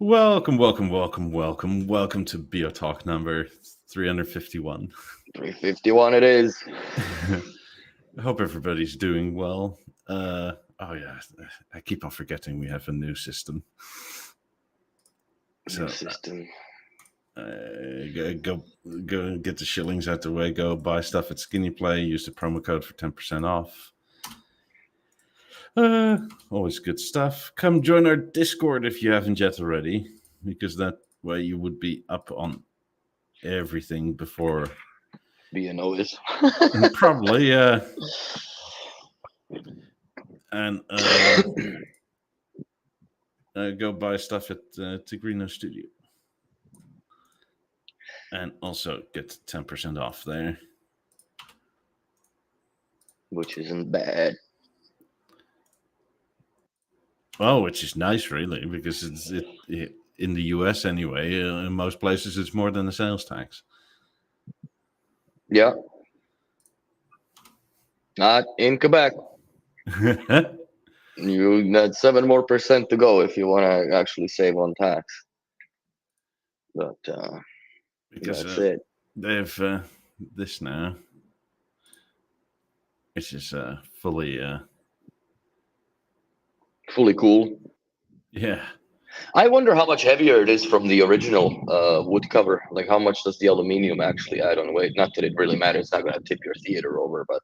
Welcome to BeoTalk number 351. 351 it is. I hope everybody's doing well. Oh yeah, I keep on forgetting we have a new system. New system. Go and get the shillings out the way. Go buy stuff at Skinny Play. Use the promo code for 10% off. Always good stuff. Come join our Discord if you haven't yet already, because that way you would be up on everything before BNO is. probably, yeah. And go buy stuff at Tegrino Studio. And also get 10% off there. Which isn't bad. Well, which is nice, really, because it's in the US anyway. In most places, it's more than the sales tax. Yeah. Not in Quebec. You got 7% more to go if you want to actually save on tax. But because that's it. They have this now. It's just fully cool. Yeah. I wonder how much heavier it is from the original wood cover. Like, how much does the aluminium actually add on weight? Not that it really matters. It's not going to tip your theater over, but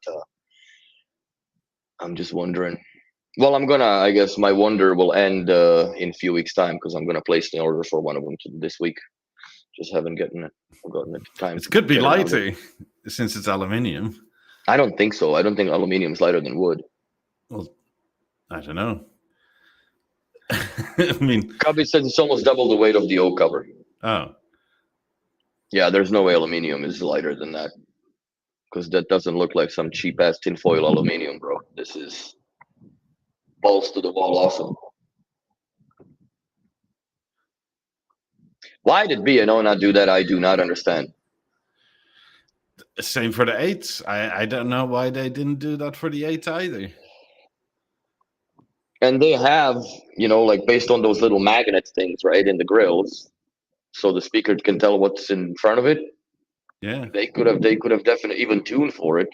I'm just wondering. Well, I guess my wonder will end in a few weeks' time, because I'm going to place the order for one of them this week. Just haven't gotten the time. It could be lighter since it's aluminium. I don't think so. I don't think aluminium is lighter than wood. Well, I don't know. I mean, Cubby says it's almost double the weight of the oak cover. Oh. Yeah, there's no way aluminium is lighter than that, because that doesn't look like some cheap ass tinfoil aluminium, bro. This is balls to the wall awesome. Why did B&O not do that? I do not understand. Same for the 8s. I don't know why they didn't do that for the 8 either. And they have, like, based on those little magnet things, right, in the grills, so the speaker can tell what's in front of it. Yeah. They could have definitely even tuned for it.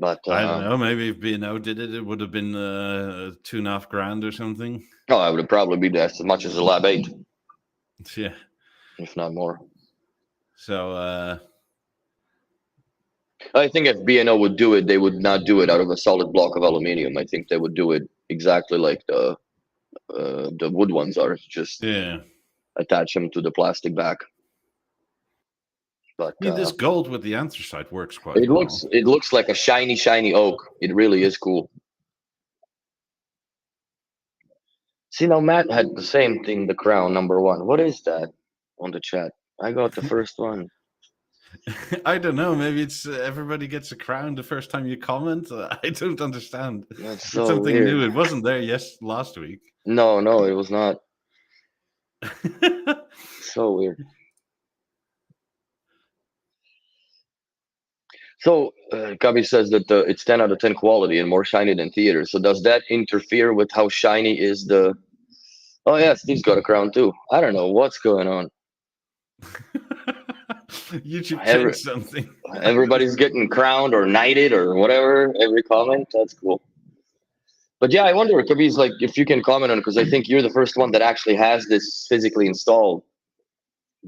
But I don't know. Maybe if B&O did it, it would have been $2,500 or something. Oh, I would have probably been as much as a Lab 8. Yeah. If not more. So I think if B&O would do it, they would not do it out of a solid block of aluminium. I think they would do it exactly like the wood ones are. Just attach them to the plastic back. But I mean, this gold with the anthracite works quite well. It looks like a shiny oak. It really is cool. See, now Matt had the same thing, the crown number 1. What is that on the chat? I got the first one. I don't know. Maybe it's everybody gets a crown the first time you comment. I don't understand. That's so it's something weird. new. It wasn't there last week. No, it was not. So weird. So Gabi says that it's 10 out of 10 quality and more shiny than theater. So does that interfere with how shiny is the... Oh yeah, Steve's got a crown too. I don't know what's going on. YouTube changed something. Everybody's getting crowned or knighted or whatever. Every comment, that's cool. But yeah, I wonder, Gabi's, like, if you can comment on it, because I think you're the first one that actually has this physically installed.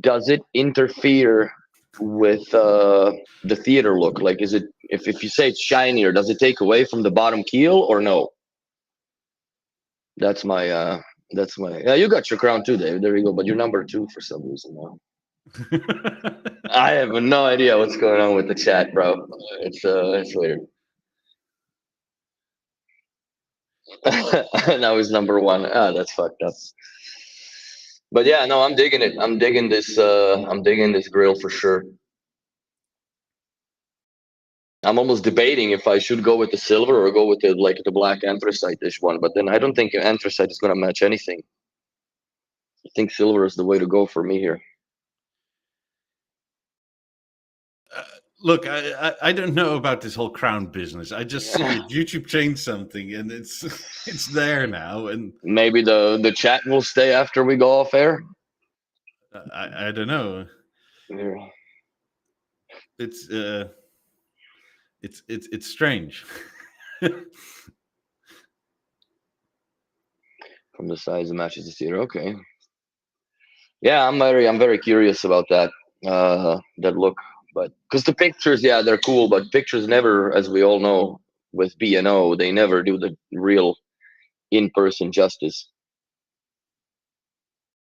Does it interfere with the theater look? Like, is it, if you say it's shinier, does it take away from the bottom keel or no? That's my yeah, you got your crown too, Dave. There you go. But you're number 2 for some reason now. I have no idea what's going on with the chat, bro. It's weird. Now he's number 1. That's fucked up. But yeah, no, I'm digging it. I'm digging this grill for sure. I'm almost debating if I should go with the silver or go with the black anthracite-ish one, but then I don't think anthracite is going to match anything. I think silver is the way to go for me here. Look, I don't know about this whole crown business. I just see it. YouTube changed something, and it's it's there now. And Maybe the chat will stay after we go off air. I don't know. Yeah. It's it's strange. From the size of matches this year. Okay. Yeah, I'm very curious about that that look. But because the pictures, yeah, they're cool, but pictures never, as we all know, with B&O, they never do the real in-person justice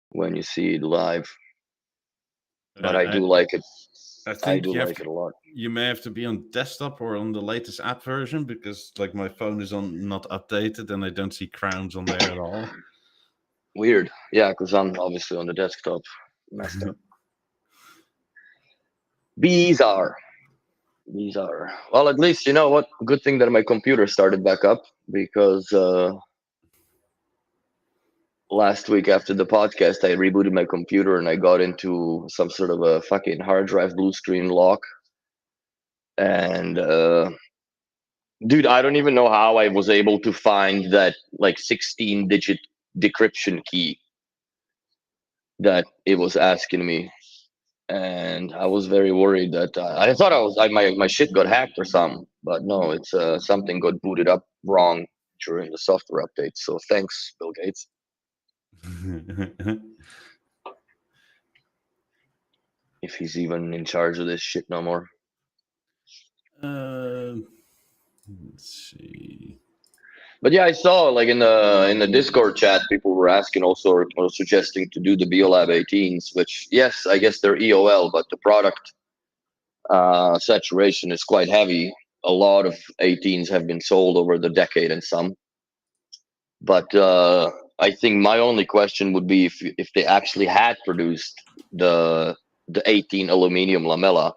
when you see it live. But I do like it. I I think do like it a lot. you may have to be on desktop or on the latest app version, because like my phone is on not updated and I don't see crowns on there at all. Weird. Yeah, because I'm obviously on the desktop. Messed up. These are. Well, at least you know what? Good thing that my computer started back up, because last week after the podcast, I rebooted my computer and I got into some sort of a fucking hard drive blue screen lock. And dude, I don't even know how I was able to find that like 16-digit decryption key that it was asking me. And I was very worried that I thought my shit got hacked or something, but no, it's something got booted up wrong during the software update. So thanks, Bill Gates. If he's even in charge of this shit no more. Let's see. But yeah, I saw like in the Discord chat, people were asking also or suggesting to do the BioLab 18s, which yes, I guess they're EOL, but the product saturation is quite heavy. A lot of 18s have been sold over the decade and some. But I think my only question would be if they actually had produced the 18 aluminum lamella,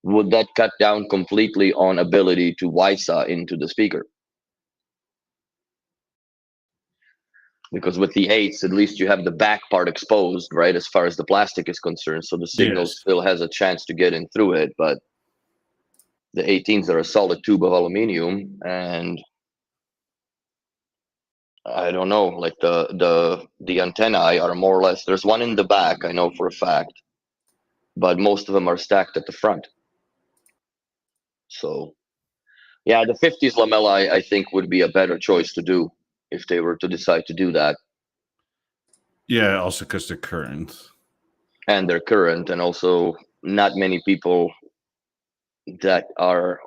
would that cut down completely on ability to WISA into the speaker? Because with the 8s, at least you have the back part exposed, right, as far as the plastic is concerned. So the signal still has a chance to get in through it. But the 18s are a solid tube of aluminium, and I don't know, like the antennae are more or less, there's one in the back, I know for a fact, but most of them are stacked at the front. So yeah, the 50s lamella I think would be a better choice to do if they were to decide to do that. Yeah, also because they're current. And they're current, and also not many people that are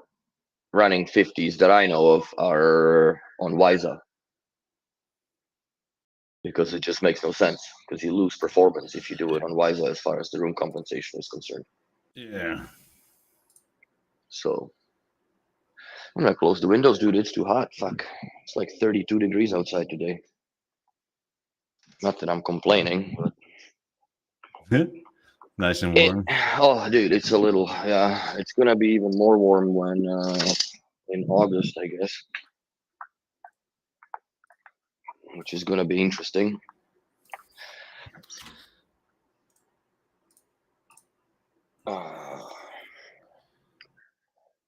running 50s that I know of are on WISA. Because it just makes no sense, because you lose performance if you do it on WISA as far as the room compensation is concerned. Yeah. So I'm gonna close the windows, dude. It's too hot. Fuck. It's like 32 degrees outside today. Not that I'm complaining, but Nice and warm. oh, dude, it's a little. Yeah, it's gonna be even more warm when in August, I guess, which is gonna be interesting.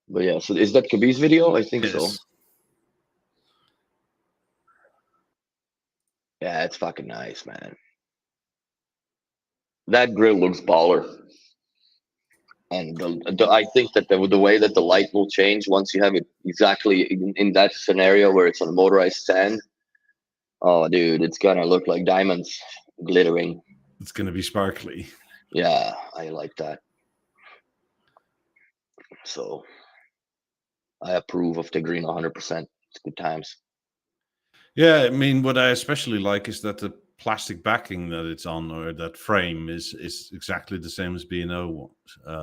But yeah, so is that Kabir's video? I think so. Yeah, it's fucking nice, man. That grill looks baller. And I think that the way that the light will change once you have it exactly in that scenario where it's on motorized sand. Oh, dude, it's gonna look like diamonds glittering. It's gonna be sparkly. Yeah, I like that. So I approve of Tegrino 100%. It's good times. Yeah, I mean, what I especially like is that the plastic backing that it's on, or that frame, is exactly the same as B&O.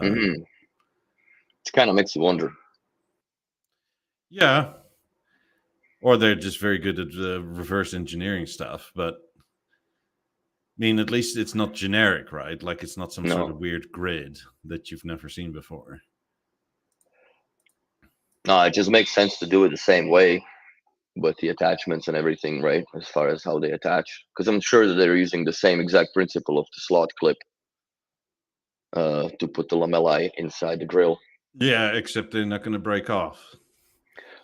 It kind of makes you wonder. Yeah. Or they're just very good at reverse engineering stuff. But I mean, at least it's not generic, right? Like it's not some sort of weird grid that you've never seen before. No, it just makes sense to do it the same way with the attachments and everything, right? As far as how they attach. Because I'm sure that they're using the same exact principle of the slot clip to put the lamellae inside the grill. Yeah, except they're not going to break off.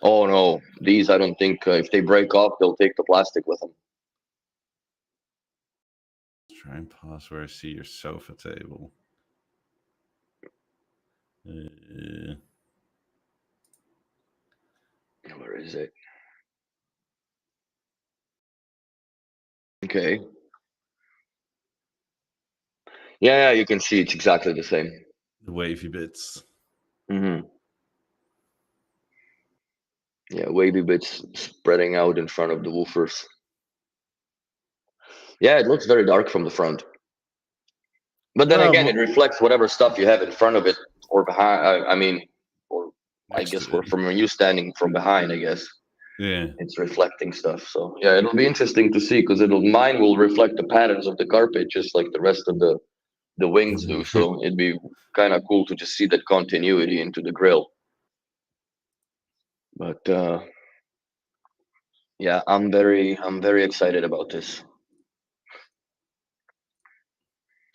Oh no, these I don't think if they break off, they'll take the plastic with them. Try and pause where I see your sofa table. Where is it? Okay. Yeah, you can see it's exactly the same. The wavy bits. Mm-hmm. Yeah, wavy bits spreading out in front of the woofers. Yeah, it looks very dark from the front. But then again, it reflects whatever stuff you have in front of it or behind. I mean, or I guess from you standing from behind, I guess. Yeah. It's reflecting stuff. So yeah, it'll be interesting to see because mine will reflect the patterns of the carpet just like the rest of the wings do. So it'd be kind of cool to just see that continuity into the grill. But yeah, I'm very excited about this.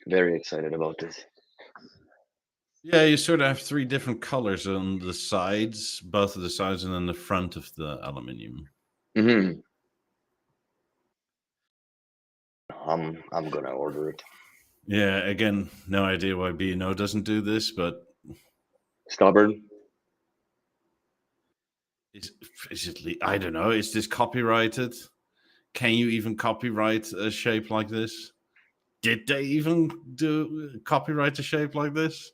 Very excited about this. Yeah, you sort of have three different colors on the sides, both of the sides, and then the front of the aluminium. Mm-hmm. I'm gonna order it. Yeah, again, no idea why B&O doesn't do this, but stubborn. Is it? I don't know. Is this copyrighted? Can you even copyright a shape like this? Did they even copyright a shape like this?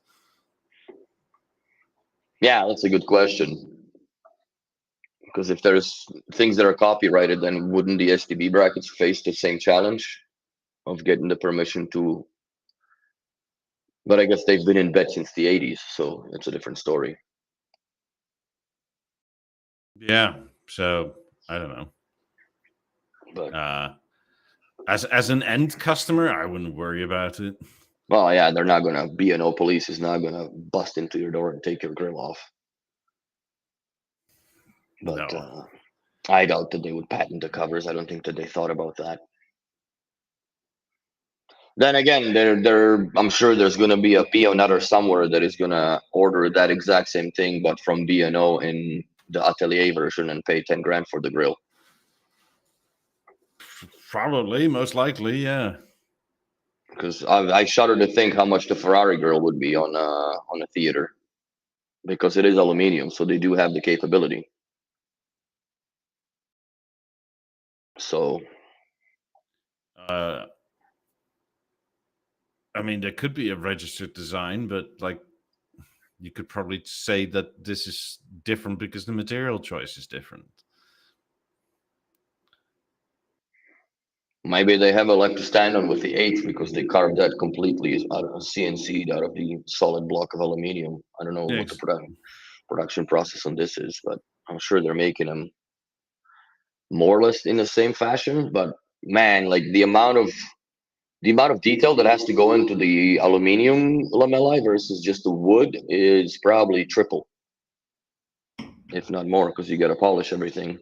Yeah, that's a good question. Because if there's things that are copyrighted, then wouldn't the STB brackets face the same challenge of getting the permission to? But I guess they've been in bed since the 80s, so it's a different story. Yeah, so I don't know. But as an end customer, I wouldn't worry about it. Well, yeah, they're not gonna. B&O police is not gonna bust into your door and take your grill off. But no. I doubt that they would patent the covers. I don't think that they thought about that. Then again, I'm sure there's gonna be a Beonutter somewhere that is gonna order that exact same thing, but from B&O in the Atelier version and pay 10 grand for the grill. Probably, most likely, yeah. Because I shudder to think how much the Ferrari grill would be on a theater, because it is aluminium, so they do have the capability. So, I mean, there could be a registered design, but like, you could probably say that this is different because the material choice is different. Maybe they have a leg to stand on with the 8th because they carved that completely out of CNC out of the solid block of aluminium. I don't know what the production process on this is, but I'm sure they're making them more or less in the same fashion. But man, like the amount of detail that has to go into the aluminium lamellae versus just the wood is probably triple, if not more, because you got to polish everything,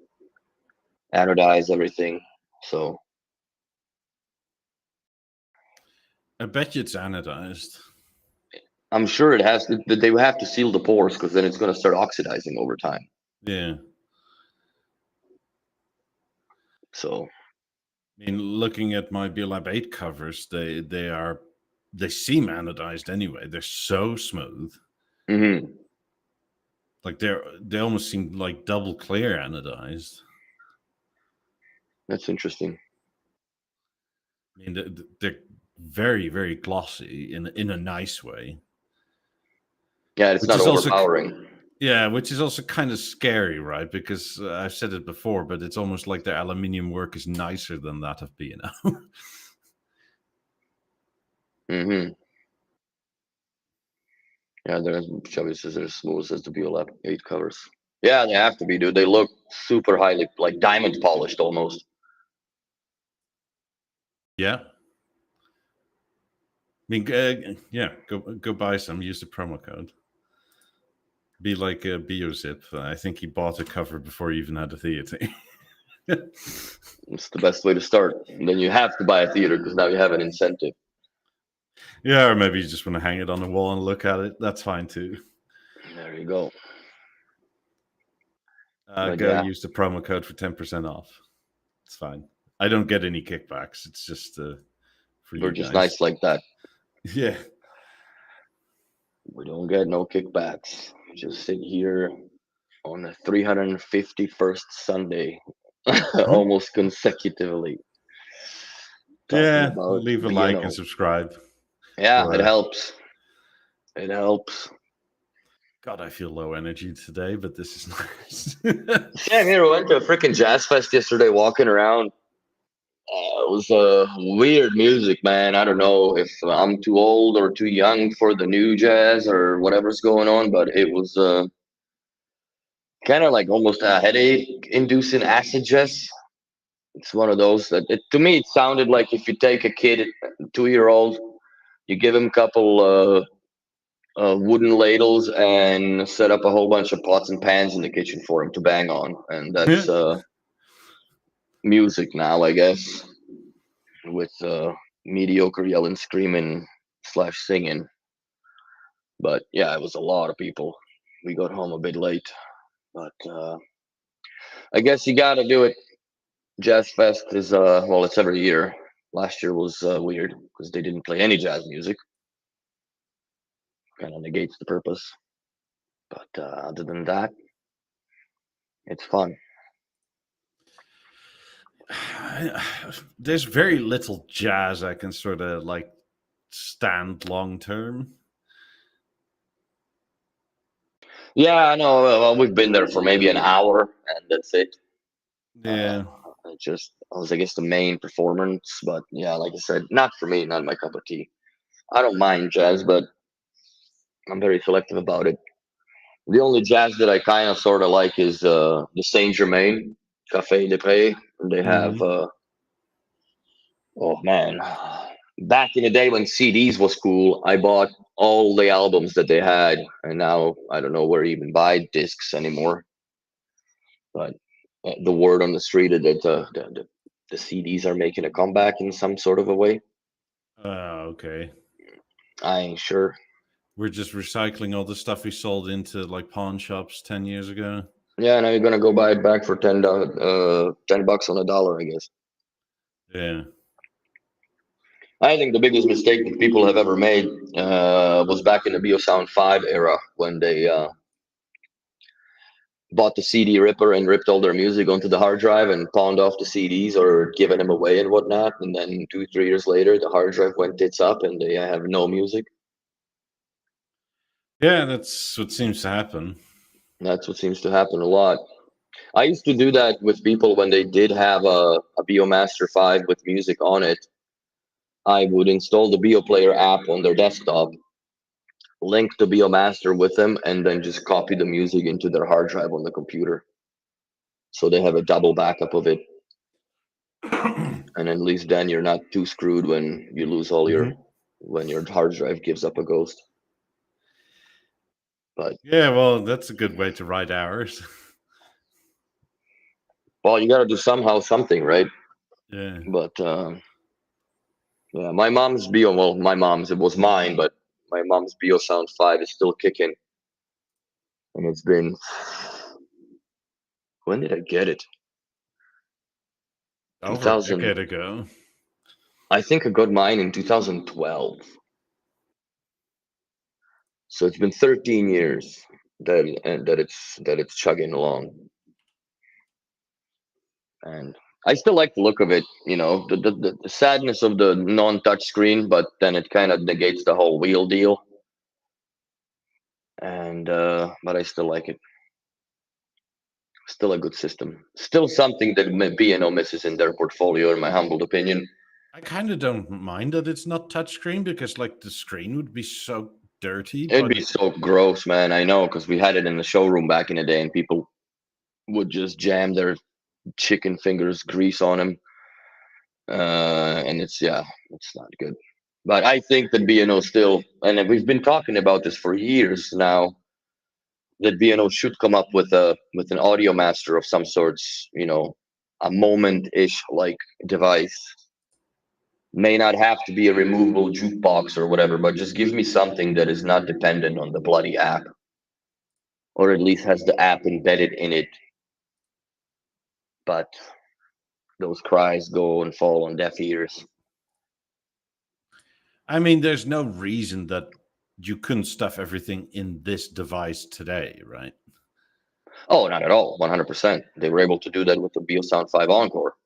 anodize everything. So I bet you it's anodized. I'm sure it has to. They have to seal the pores because then it's going to start oxidizing over time. Yeah. So, I mean, looking at my BeoLab 8 covers, they seem anodized anyway. They're so smooth. mm-hmm. Like they almost seem like double clear anodized. That's interesting. I mean, they're very, very glossy in a nice way. Yeah, it's not overpowering. Yeah, which is also kind of scary, right? Because I've said it before, but it's almost like their aluminium work is nicer than that of B&O. Mm-hmm. Yeah, Chubby says they're smooth as the BeoLab 8 covers. Yeah, they have to be, dude. They look super highly, like diamond polished almost. Yeah. I mean, yeah, go buy some. Use the promo code. Be like a BioZip. I think he bought a cover before he even had a theater. It's the best way to start. And then you have to buy a theater because now you have an incentive. Yeah, or maybe you just want to hang it on the wall and look at it. That's fine too. There you go. Go use the promo code for 10% off. It's fine. I don't get any kickbacks. It's just for you guys. We're just nice like that. Yeah. We don't get no kickbacks. We just sit here on the 351st Sunday, almost consecutively. Yeah, leave a like and subscribe. Yeah, it helps. It helps. God, I feel low energy today, but this is nice. Same here. We went to a freaking jazz fest yesterday, walking around. It was weird music, man. I don't know if I'm too old or too young for the new jazz or whatever's going on, but it was kind of like almost a headache-inducing acid jazz. It's one of those that, to me, it sounded like if you take a kid, a 2-year-old, you give him a couple wooden ladles and set up a whole bunch of pots and pans in the kitchen for him to bang on, and that's music now, I guess, with mediocre yelling, screaming / singing. But yeah, it was a lot of people. We got home a bit late, but I guess you got to do it. Jazz Fest is well, it's every year. Last year was weird because they didn't play any jazz music. Kind of negates the purpose. But other than that, it's fun. There's very little jazz I can sort of like stand long term. Yeah, I know. Well, we've been there for maybe an hour, and that's it. Yeah. I was, I guess, the main performance, but yeah, like I said, not for me, not my cup of tea. I don't mind jazz, but I'm very selective about it. The only jazz that I kind of sort of like is the Saint Germain Café de Paix. They have, oh man, back in the day when CDs was cool, I bought all the albums that they had, and now I don't know where you even buy discs anymore. But the word on the street that the CDs are making a comeback in some sort of a way. Okay. I ain't sure. We're just recycling all the stuff we sold into like pawn shops 10 years ago. Yeah, now you're gonna go buy it back for $10 on a dollar, I guess. Yeah. I think the biggest mistake that people have ever made was back in the Beosound 5 era when they bought the CD ripper and ripped all their music onto the hard drive and pawned off the CDs or given them away and whatnot. And then 2-3 years later, the hard drive went tits up and they have no music. Yeah, that's what seems to happen. That's what seems to happen a lot. I used to do that with people when they did have a BeoMaster 5 with music on it. I would install the BeoPlayer app on their desktop, link the BeoMaster with them, and then just copy the music into their hard drive on the computer. So they have a double backup of it. And at least then you're not too screwed when you lose all when your hard drive gives up a ghost. But yeah, well, that's a good way to write hours. Well, you got to do something, right? Yeah. But yeah, my mom's it was mine, but my mom's Beosound 5 is still kicking. And it's been, when did I get it? Over a decade ago. I think I got mine in 2012. So it's been 13 years that it's chugging along. And I still like the look of it, the sadness of the non-touch screen, but then it kind of negates the whole wheel deal. And but I still like it. Still a good system. Still something that B&O misses in their portfolio, in my humble opinion. I kind of don't mind that it's not touchscreen because, like, the screen would be so dirty. It'd be so gross, man. I know, because we had it in the showroom back in the day, and people would just jam their chicken fingers grease on them, and it's not good. But I think that B&O still, and we've been talking about this for years now, that B&O should come up with an audio master of some sorts, a moment-ish like device. May not have to be a removable jukebox or whatever, but just give me something that is not dependent on the bloody app. or at least has the app embedded in it. But those cries go and fall on deaf ears. I mean, there's no reason that you couldn't stuff everything in this device today, right? Oh, not at all. 100%. They were able to do that with the Beosound 5 Encore.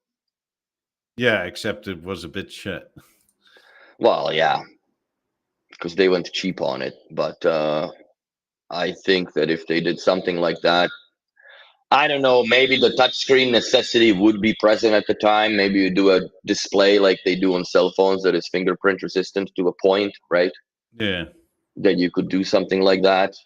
Yeah, except it was a bit shit. Well, yeah, because they went cheap on it. But I think that if they did something like that, I don't know, maybe the touchscreen necessity would be present at the time. Maybe you do a display like they do on cell phones that is fingerprint resistant to a point, right? Yeah. That you could do something like that.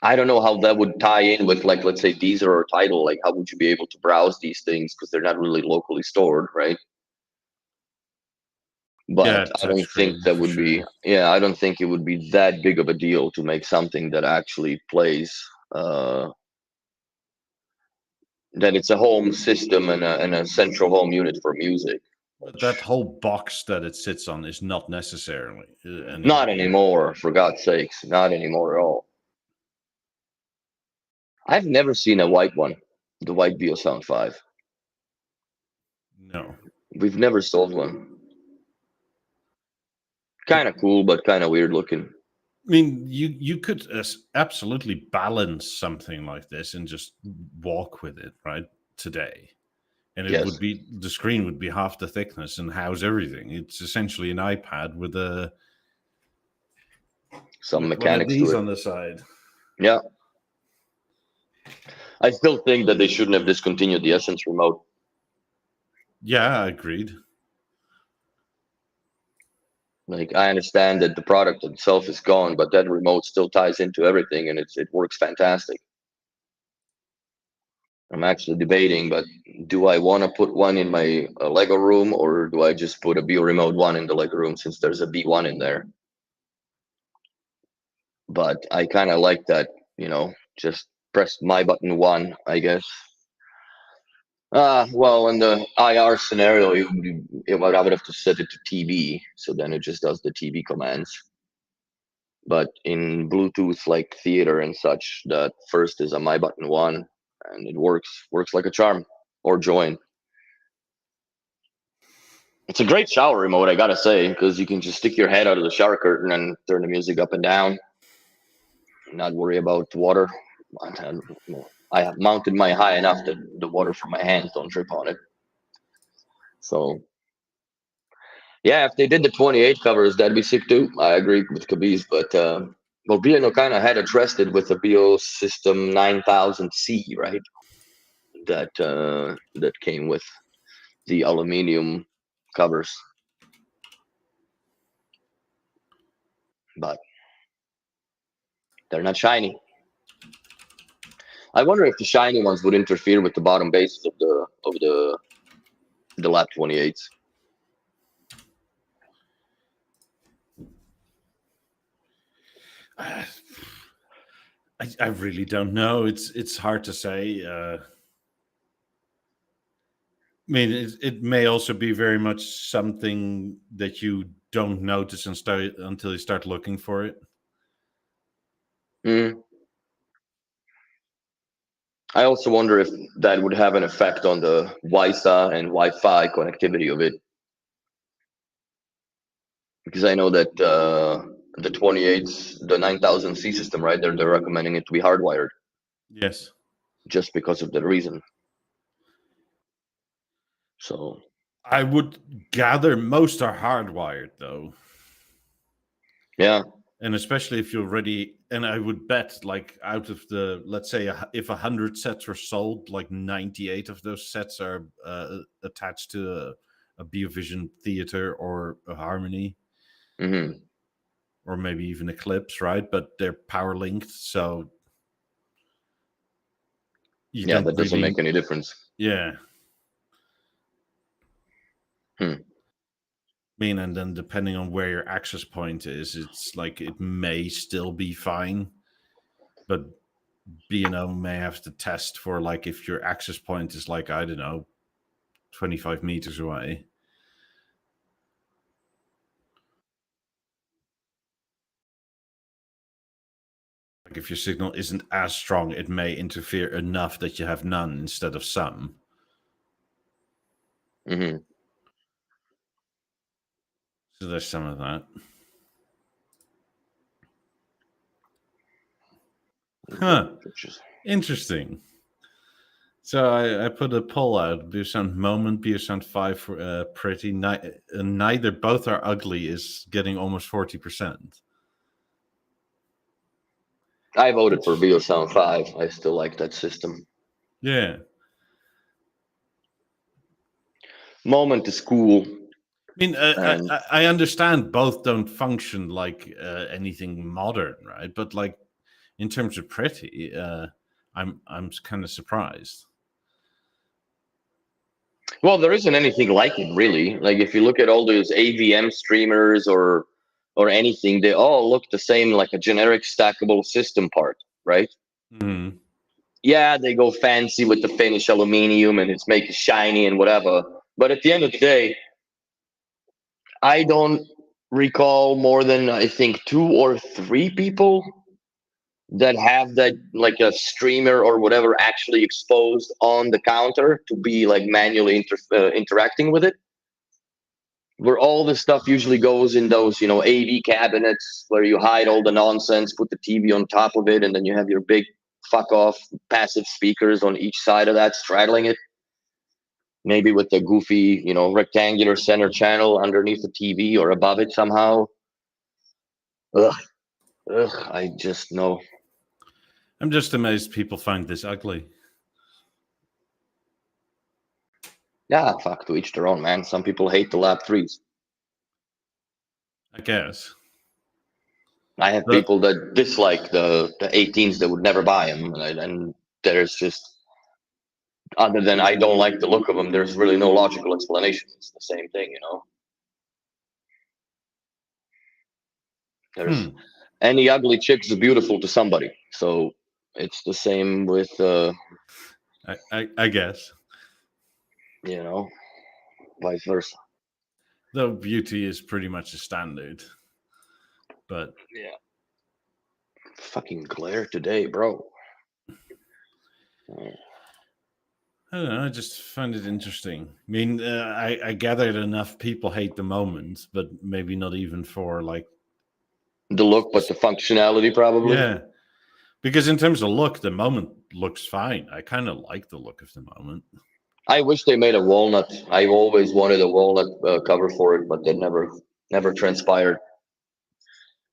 I don't know how that would tie in with, like, let's say Deezer or Tidal. Like, how would you be able to browse these things because they're not really locally stored, right? But I don't think that would be, yeah, I don't think it would be that big of a deal to make something that actually plays, that it's a home system and a central home unit for music. But that whole box that it sits on is not necessarily Not anymore, for God's sakes, not anymore at all. I've never seen a white one, the white Beosound 5. No. We've never sold one. Kind of cool, but kind of weird looking. I mean, you could absolutely balance something like this and just walk with it, right? Today. And it would be, the screen would be half the thickness and house everything. It's essentially an iPad with some mechanics to it on the side. Yeah. I still think that they shouldn't have discontinued the Essence remote. Yeah, agreed. Like, I understand that the product itself is gone, but that remote still ties into everything, and it works fantastic. I'm actually debating, but do I want to put one in my Lego room, or do I just put a Beo Remote 1 in the Lego room since there's a B1 in there? But I kind of like that, just press my button 1, I guess. Well, in the IR scenario, I would have to set it to TV, so then it just does the TV commands. But in Bluetooth, like theater and such, that first is a my button 1, and it works like a charm. Or join. It's a great shower remote, I gotta say, because you can just stick your head out of the shower curtain and turn the music up and down, not worry about water. I have mounted mine high enough that the water from my hands don't drip on it. So, yeah, if they did the 28 covers, that'd be sick too. I agree with Kabiz, but Bobino kind of had addressed it with the Beosystem 9000C, right? That came with the aluminum covers. But they're not shiny. I wonder if the shiny ones would interfere with the bottom bases of the lap 28s. I really don't know. It's hard to say. I mean, it may also be very much something that you don't notice until you start looking for it. I also wonder if that would have an effect on the Wi-Fi and Wi-Fi connectivity of it. Because I know that the 28s, the 9000C system, right, they're recommending it to be hardwired. Yes. Just because of that reason. So I would gather most are hardwired, though. Yeah. And especially if you're ready, and I would bet, like, out of the, let's say, if 100 sets are sold, like 98 of those sets are attached to a BeoVision Theater or a Harmony. Mm-hmm. Or maybe even Eclipse, right? But they're power linked, so that doesn't make any difference. Yeah. I mean, and then depending on where your access point is, it's like it may still be fine, but B&O may have to test for, like, if your access point is, like, I don't know, 25 meters away. if your signal isn't as strong, it may interfere enough that you have none instead of some. Mm-hmm. So there's some of that. Huh. Interesting. So I put a poll out. Beosound Moment, Beosound 5 for Pretty. Neither, both are ugly is getting almost 40%. I voted for Beosound 5. I still like that system. Yeah. Moment is cool. I mean, I understand both don't function like anything modern, right? But like in terms of pretty, I'm kind of surprised. Well, there isn't anything like it really. Like if you look at all those AVM streamers or anything, they all look the same, like a generic stackable system part, right? Mm. Yeah, they go fancy with the finished aluminium and it's make it shiny and whatever. But at the end of the day, I don't recall more than I think 2 or 3 people that have that, like a streamer or whatever, actually exposed on the counter to be like manually interacting with it. Where all the stuff usually goes in those, AV cabinets where you hide all the nonsense, put the TV on top of it, and then you have your big fuck off passive speakers on each side of that straddling it. Maybe with the goofy, rectangular center channel underneath the TV or above it somehow. Ugh, I just know. I'm just amazed people find this ugly. Yeah, fuck, to each their own, man. Some people hate the Lab 3s. I guess. I have people that dislike the 18s that would never buy them. And there's just, other than I don't like the look of them, there's really no logical explanation. It's the same thing, There's any ugly chick is beautiful to somebody. So it's the same with I guess. Vice versa. Though beauty is pretty much a standard. But yeah. Fucking glare today, bro. I don't know. I just find it interesting. I mean, I gathered enough people hate the Moment, but maybe not even for like the look, but the functionality probably. Yeah, because in terms of look, the Moment looks fine. I kind of like the look of the Moment. I wish they made a walnut. I've always wanted a walnut cover for it, but that never transpired.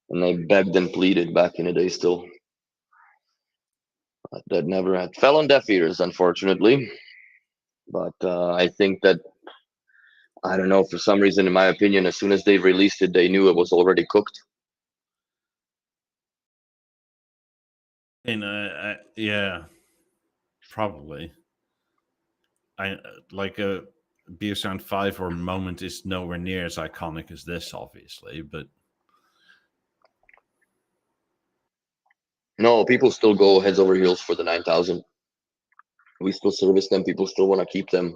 And they begged and pleaded back in the day still. But that never had fell on deaf ears, unfortunately. But I think that, I don't know, for some reason, in my opinion, as soon as they released it, they knew it was already cooked. And yeah, probably. I like a Beosound 5 or Moment is nowhere near as iconic as this, obviously, but no, people still go heads over heels for the 9000. We still service them. People still want to keep them.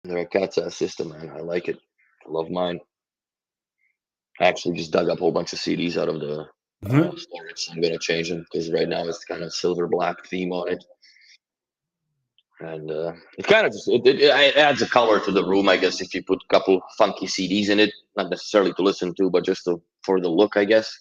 They're a cat's ass system, man. I like it. I love mine. I actually just dug up a whole bunch of CDs out of the storage. I'm gonna change them because right now it's kind of silver black theme on it, and it kind of just it adds a color to the room, I guess. If you put a couple funky CDs in it, not necessarily to listen to, but just for the look, I guess.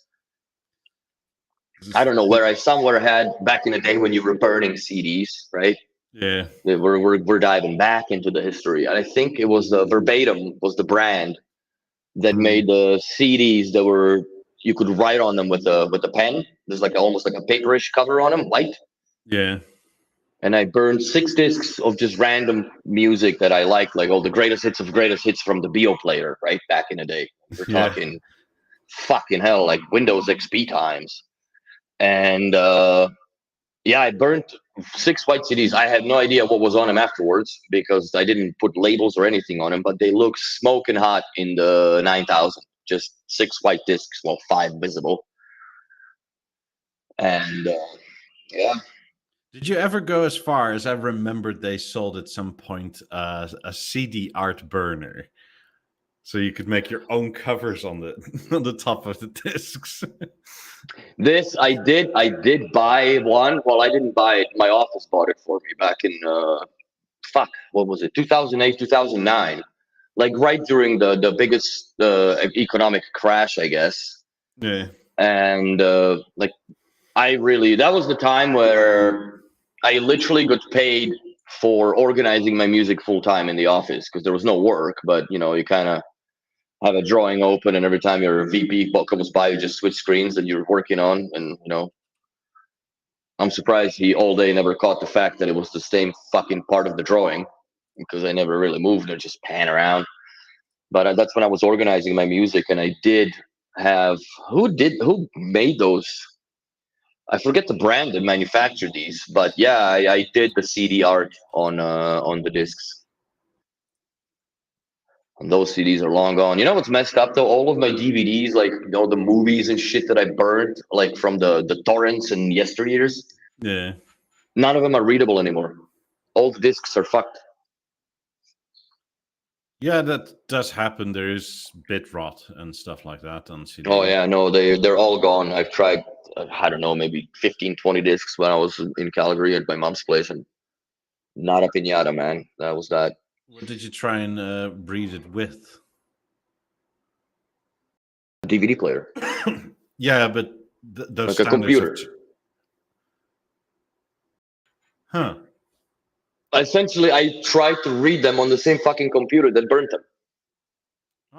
I don't know where I somewhere had back in the day when you were burning CDs, right? Yeah, we're diving back into the history. I think it was Verbatim was the brand that made the CDs that were, you could write on them with a pen. There's like almost like a paperish cover on them, white. Yeah. And I burned 6 discs of just random music that I liked, like all the greatest hits from the Beo player, right back in the day. We're talking fucking hell, like Windows XP times. And I burnt 6 white CDs. I had no idea what was on them afterwards because I didn't put labels or anything on them, but they look smoking hot in the 9000. Just 6 white discs, well, 5 visible. And yeah. Did you ever go as far as I remembered they sold at some point a CD art burner? So you could make your own covers on the top of the discs. This I did buy one. Well, I didn't buy it. My office bought it for me back in what was it? 2008, 2009. Like right during the biggest economic crash, I guess. Yeah. And like that was the time where I literally got paid for organizing my music full time in the office because there was no work, but you kind of have a drawing open, and every time your VP comes by, you just switch screens that you're working on, and I'm surprised he all day never caught the fact that it was the same fucking part of the drawing because I never really moved or just pan around. But that's when I was organizing my music, and I did have who made those. I forget the brand that manufactured these, but yeah, I did the CD art on the discs. And those CDs are long gone. You know what's messed up though? All of my DVDs, like the movies and shit that I burned, like from the torrents and yesteryears. Yeah. None of them are readable anymore. All the discs are fucked. Yeah, that does happen. There is bit rot and stuff like that on CD. Oh yeah, no, they're all gone. I've tried, I don't know, maybe 15, 20 discs when I was in Calgary at my mom's place, and not a pinata, man. That was that. What did you try and breed it with? A DVD player. Yeah, but those like a computer. Huh. Essentially, I tried to read them on the same fucking computer that burnt them.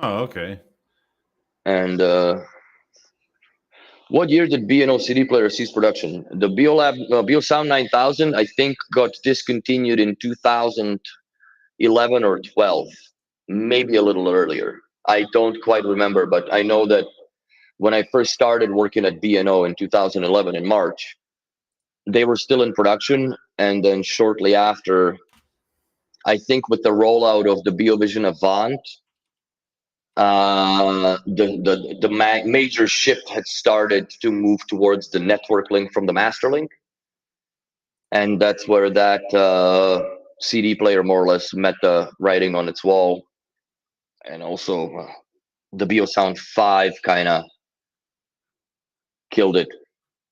Oh, okay. And what year did B&O CD player cease production? The Beosound 9000, I think, got discontinued in 2011 or 12, maybe a little earlier. I don't quite remember, but I know that when I first started working at B&O in 2011 in March, they were still in production, and then shortly after, I think with the rollout of the BeoVision Avant, the major shift had started to move towards the network link from the master link, and that's where that CD player more or less met the writing on its wall. And also the Beosound 5 kind of killed it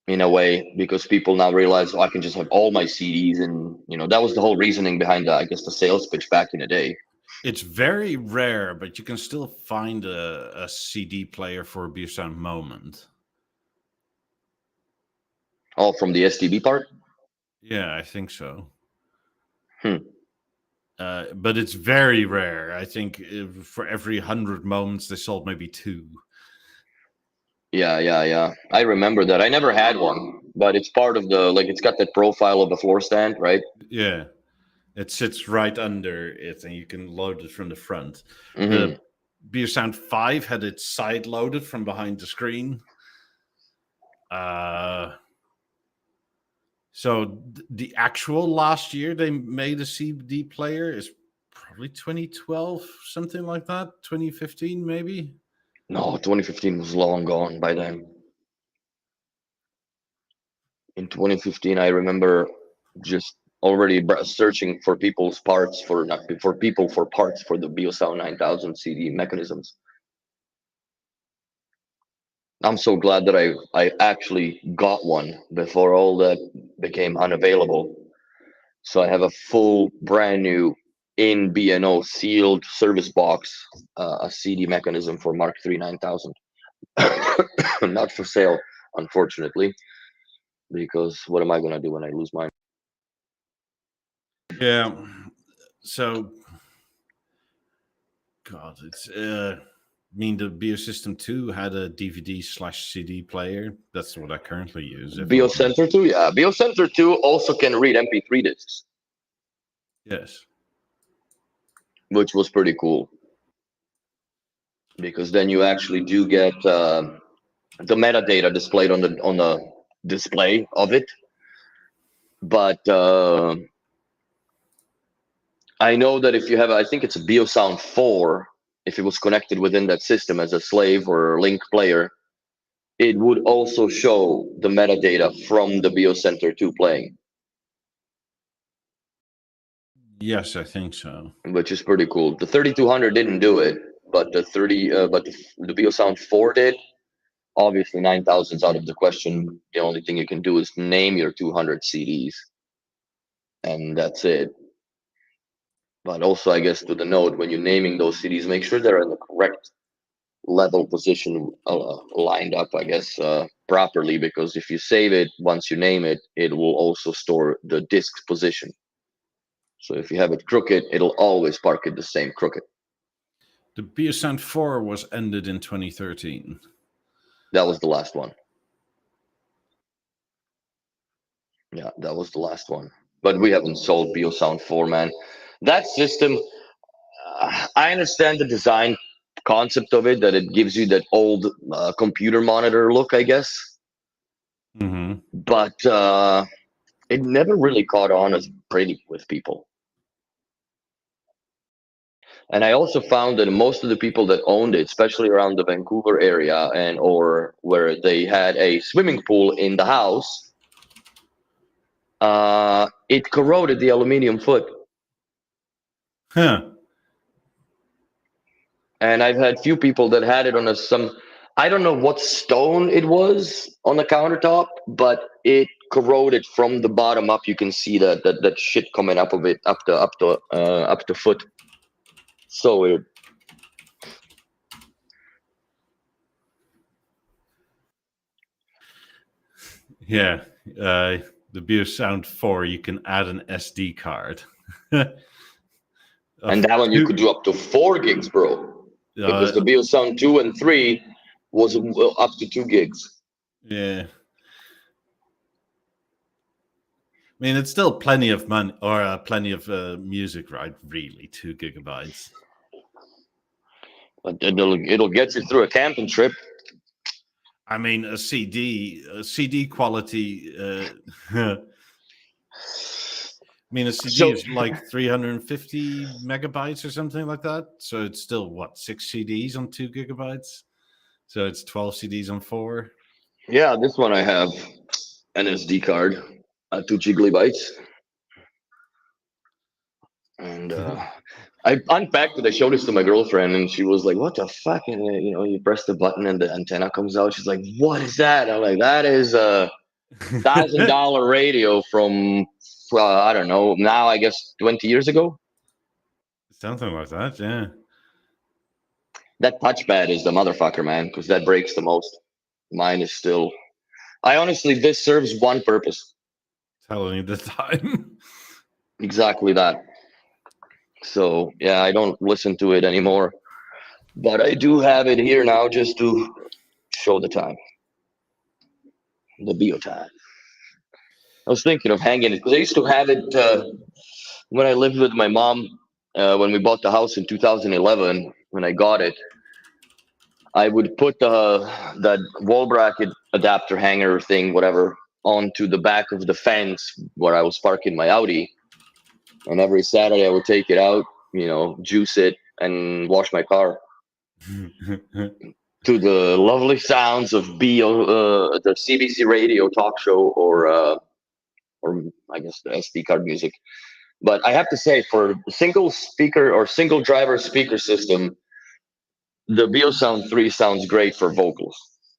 in a way, because people now realize, I can just have all my CDs, and that was the whole reasoning behind I guess the sales pitch back in the day. It's very rare, but you can still find a CD player for a Beosound Moment. Oh, from the STB part? Yeah, I think so. But it's very rare. I think for every 100 moments, they sold maybe 2. Yeah. I remember that. I never had one, but it's part of it's got that profile of the floor stand, right? Yeah. It sits right under it, and you can load it from the front. Mm-hmm. The Beosound 5 had it side loaded from behind the screen. So the actual last year they made a CD player is probably 2012, something like that. 2015, maybe. No, 2015 was long gone by then. In 2015, I remember just already searching for parts for the Beosound 9000 CD mechanisms. I'm so glad that I actually got one before all that became unavailable. So I have a full brand new in B&O sealed service box, a CD mechanism for Mark III 9000. Not for sale, unfortunately, because what am I going to do when I lose mine? Yeah. So, God, it's the Beosystem 2 had a DVD/CD player. That's what I currently use. Beocenter 2, yeah. Beocenter 2 also can read MP3 discs. Yes. Which was pretty cool, because then you actually do get the metadata displayed on the display of it. But I know that if you have, I think it's a Beosound 4, if it was connected within that system as a slave or link player, it would also show the metadata from the Beocenter 2 playing. Yes, I think so. Which is pretty cool. The 3200 didn't do it, but the Beosound 4 did. Obviously, 9,000 is out of the question. The only thing you can do is name your 200 CDs, and that's it. But also, I guess, to the note, when you're naming those CDs, make sure they're in the correct level position, lined up, I guess, properly, because if you save it, once you name it, it will also store the disk's position. So if you have it crooked, it'll always park it the same crooked. The Beosound 4 was ended in 2013. That was the last one. Yeah, that was the last one. But we haven't sold Beosound 4, man. That system, I understand the design concept of it, that it gives you that old computer monitor look, I guess. Mm-hmm. But it never really caught on as pretty with people. And I also found that most of the people that owned it, especially around the Vancouver area and or where they had a swimming pool in the house, it corroded the aluminum foot. Huh. And I've had few people that had it on I don't know what stone it was on the countertop, but it corroded from the bottom up. You can see that shit coming up of it, up the foot. So weird. Yeah. The Beosound 4, you can add an SD card. And that one you could do up to 4 gigs, bro. Because the Beosound 2 and 3 was up to 2 gigs. Yeah. I mean, it's still plenty of money, or plenty of music, right? Really, 2 gigabytes. But it'll get you through a camping trip. I mean, a CD quality. I mean, a CD is like 350 megabytes or something like that. So it's still, what, 6 CDs on 2 gigabytes? So it's 12 CDs on 4. Yeah, this one I have an SD card at 2 gigabytes. And I unpacked it. I showed this to my girlfriend, and she was like, "What the fuck?" And you press the button, and the antenna comes out. She's like, "What is that?" I'm like, "That is a $1,000 radio from I don't know. Now I guess 20 years ago." Something like that, yeah. That touchpad is the motherfucker, man, because that breaks the most. Mine is still. This serves one purpose. Telling you the time. Exactly that. So yeah, I don't listen to it anymore, but I do have it here now just to show the time. The Bio time. I was thinking of hanging it because I used to have it when I lived with my mom. When we bought the house in 2011, when I got it, I would put that wall bracket adapter hanger thing, whatever, onto the back of the fence where I was parking my Audi. And every Saturday I would take it out, juice it and wash my car to the lovely sounds of the CBC radio talk show, or I guess the SD card music. But I have to say, for single speaker or single driver speaker system, the Beosound 3 sounds great for vocals,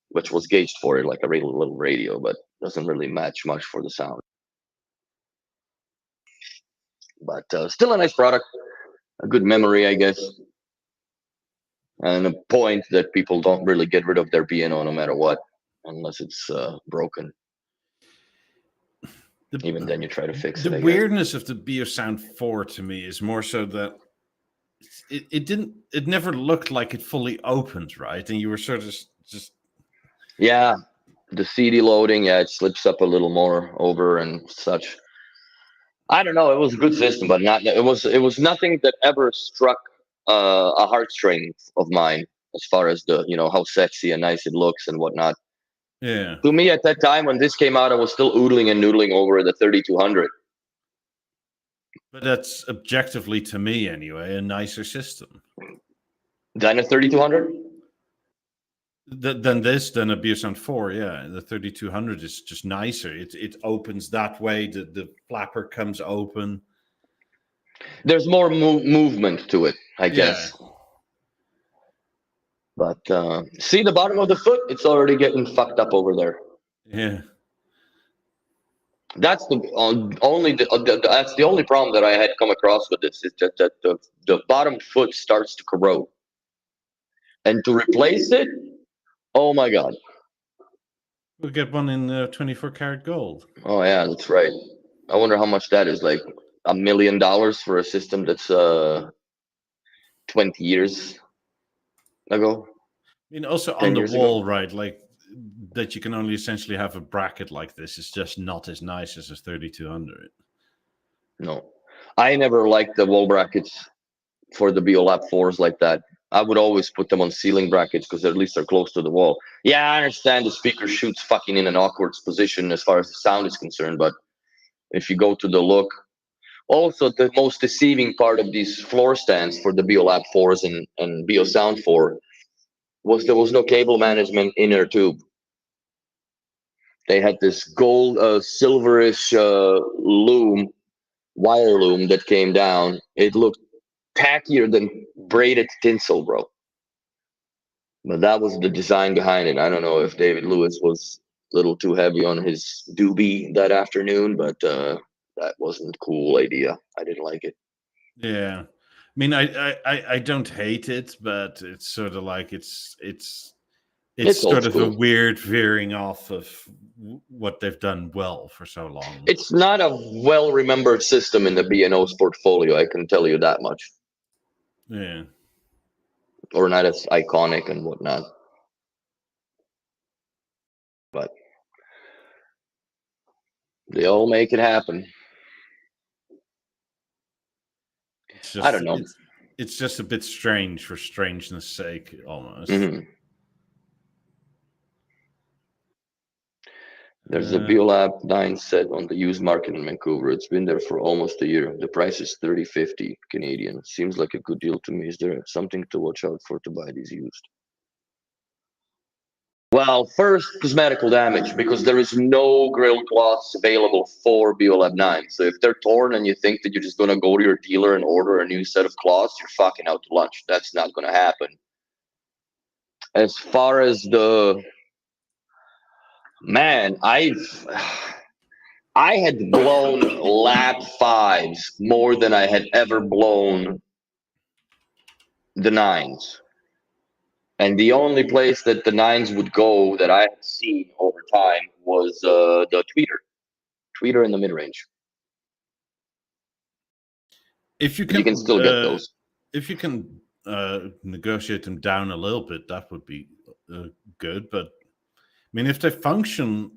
which was gauged for it like a real little radio, but doesn't really match much for the sound. But still a nice product, a good memory, I guess, and a point that people don't really get rid of their B&O no matter what, unless it's broken. Even then you try to fix it. The weirdness of the Beosound 4 to me is more so that it never looked like it fully opened, right? And you were sort of just... Yeah, the CD loading, it slips up a little more over and such. I don't know. It was a good system, but it was nothing that ever struck a heartstring of mine, as far as the how sexy and nice it looks and whatnot. Yeah. To me, at that time when this came out, I was still oodling and noodling over the 3200. But that's objectively, to me anyway, a nicer system than a 3200. Than a Beosound 4, yeah. The 3200 is just nicer. It opens that way. The flapper comes open. There's more movement to it, I guess. But see the bottom of the foot? It's already getting fucked up over there. Yeah. That's the that's the only problem that I had come across with this is that the bottom foot starts to corrode, and to replace it, oh my god, We'll get one in 24 karat gold. oh yeah, that's right. I wonder how much that is, like $1 million for a system that's 20 years ago. I mean, also on 10 the years ago. wall, right? Like that you can only essentially have a bracket like this. It's just not as nice as a 3200. No, I never liked the wall brackets for the BeoLab 4s like that. I would always put them on ceiling brackets because at least they're close to the wall. Yeah, I understand the speaker shoots fucking in an awkward position as far as the sound is concerned, but if you go to the look, also the most deceiving part of these floor stands for the BeoLab 4s and Beosound 4 was there was no cable management inner tube. They had this gold, silverish loom, wire loom that came down. It looked tackier than braided tinsel, bro. But that was the design behind it. I don't know if David Lewis was a little too heavy on his doobie that afternoon, but that wasn't a cool idea. I didn't like it. Yeah. I mean, I don't hate it, but it's sort of like it's sort of a weird veering off of what they've done well for so long. It's not a well-remembered system in the B&O's portfolio, I can tell you that much. Yeah. Or not as iconic and whatnot. But they all make it happen. I don't know. It's just a bit strange for strangeness' sake, almost. Mm-hmm. There's a BeoLab 9 set on the used market in Vancouver. It's been there for almost a year. The price is $30.50 Canadian. Seems like a good deal to me. Is there something to watch out for to buy these used? Well, first, cosmetical damage, because there is no grill cloths available for BeoLab 9. So if they're torn and you think that you're just going to go to your dealer and order a new set of cloths, you're fucking out to lunch. That's not going to happen. As far as the... Man, I had blown lap 5s more than I had ever blown the 9s. And the only place that the 9s would go that I had seen over time was the tweeter in the mid-range. If you can still get those. If you can negotiate them down a little bit, that would be good. But I mean, if they function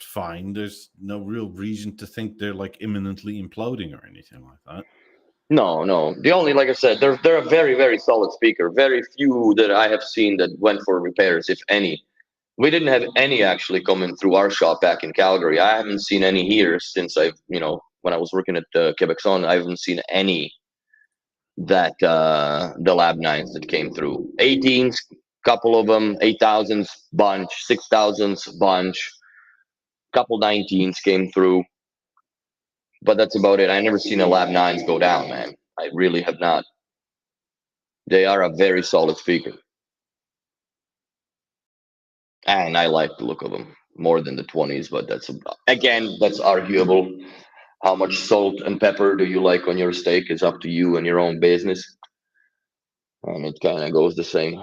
fine, there's no real reason to think they're like imminently imploding or anything like that. No. The only, like I said, they're a very, very solid speaker. Very few that I have seen that went for repairs, if any. We didn't have any actually coming through our shop back in Calgary. I haven't seen any here since when I was working at Quebecson, I haven't seen any that the Lab 9s that came through. 18s, couple of them, 8,000s, bunch, 6,000s, bunch, couple 19s came through. But that's about it. I never seen a Lab 9s go down, man. I really have not. They are a very solid speaker. And I like the look of them more than the 20s, but that's arguable. How much salt and pepper do you like on your steak is up to you and your own business. And it kind of goes the same.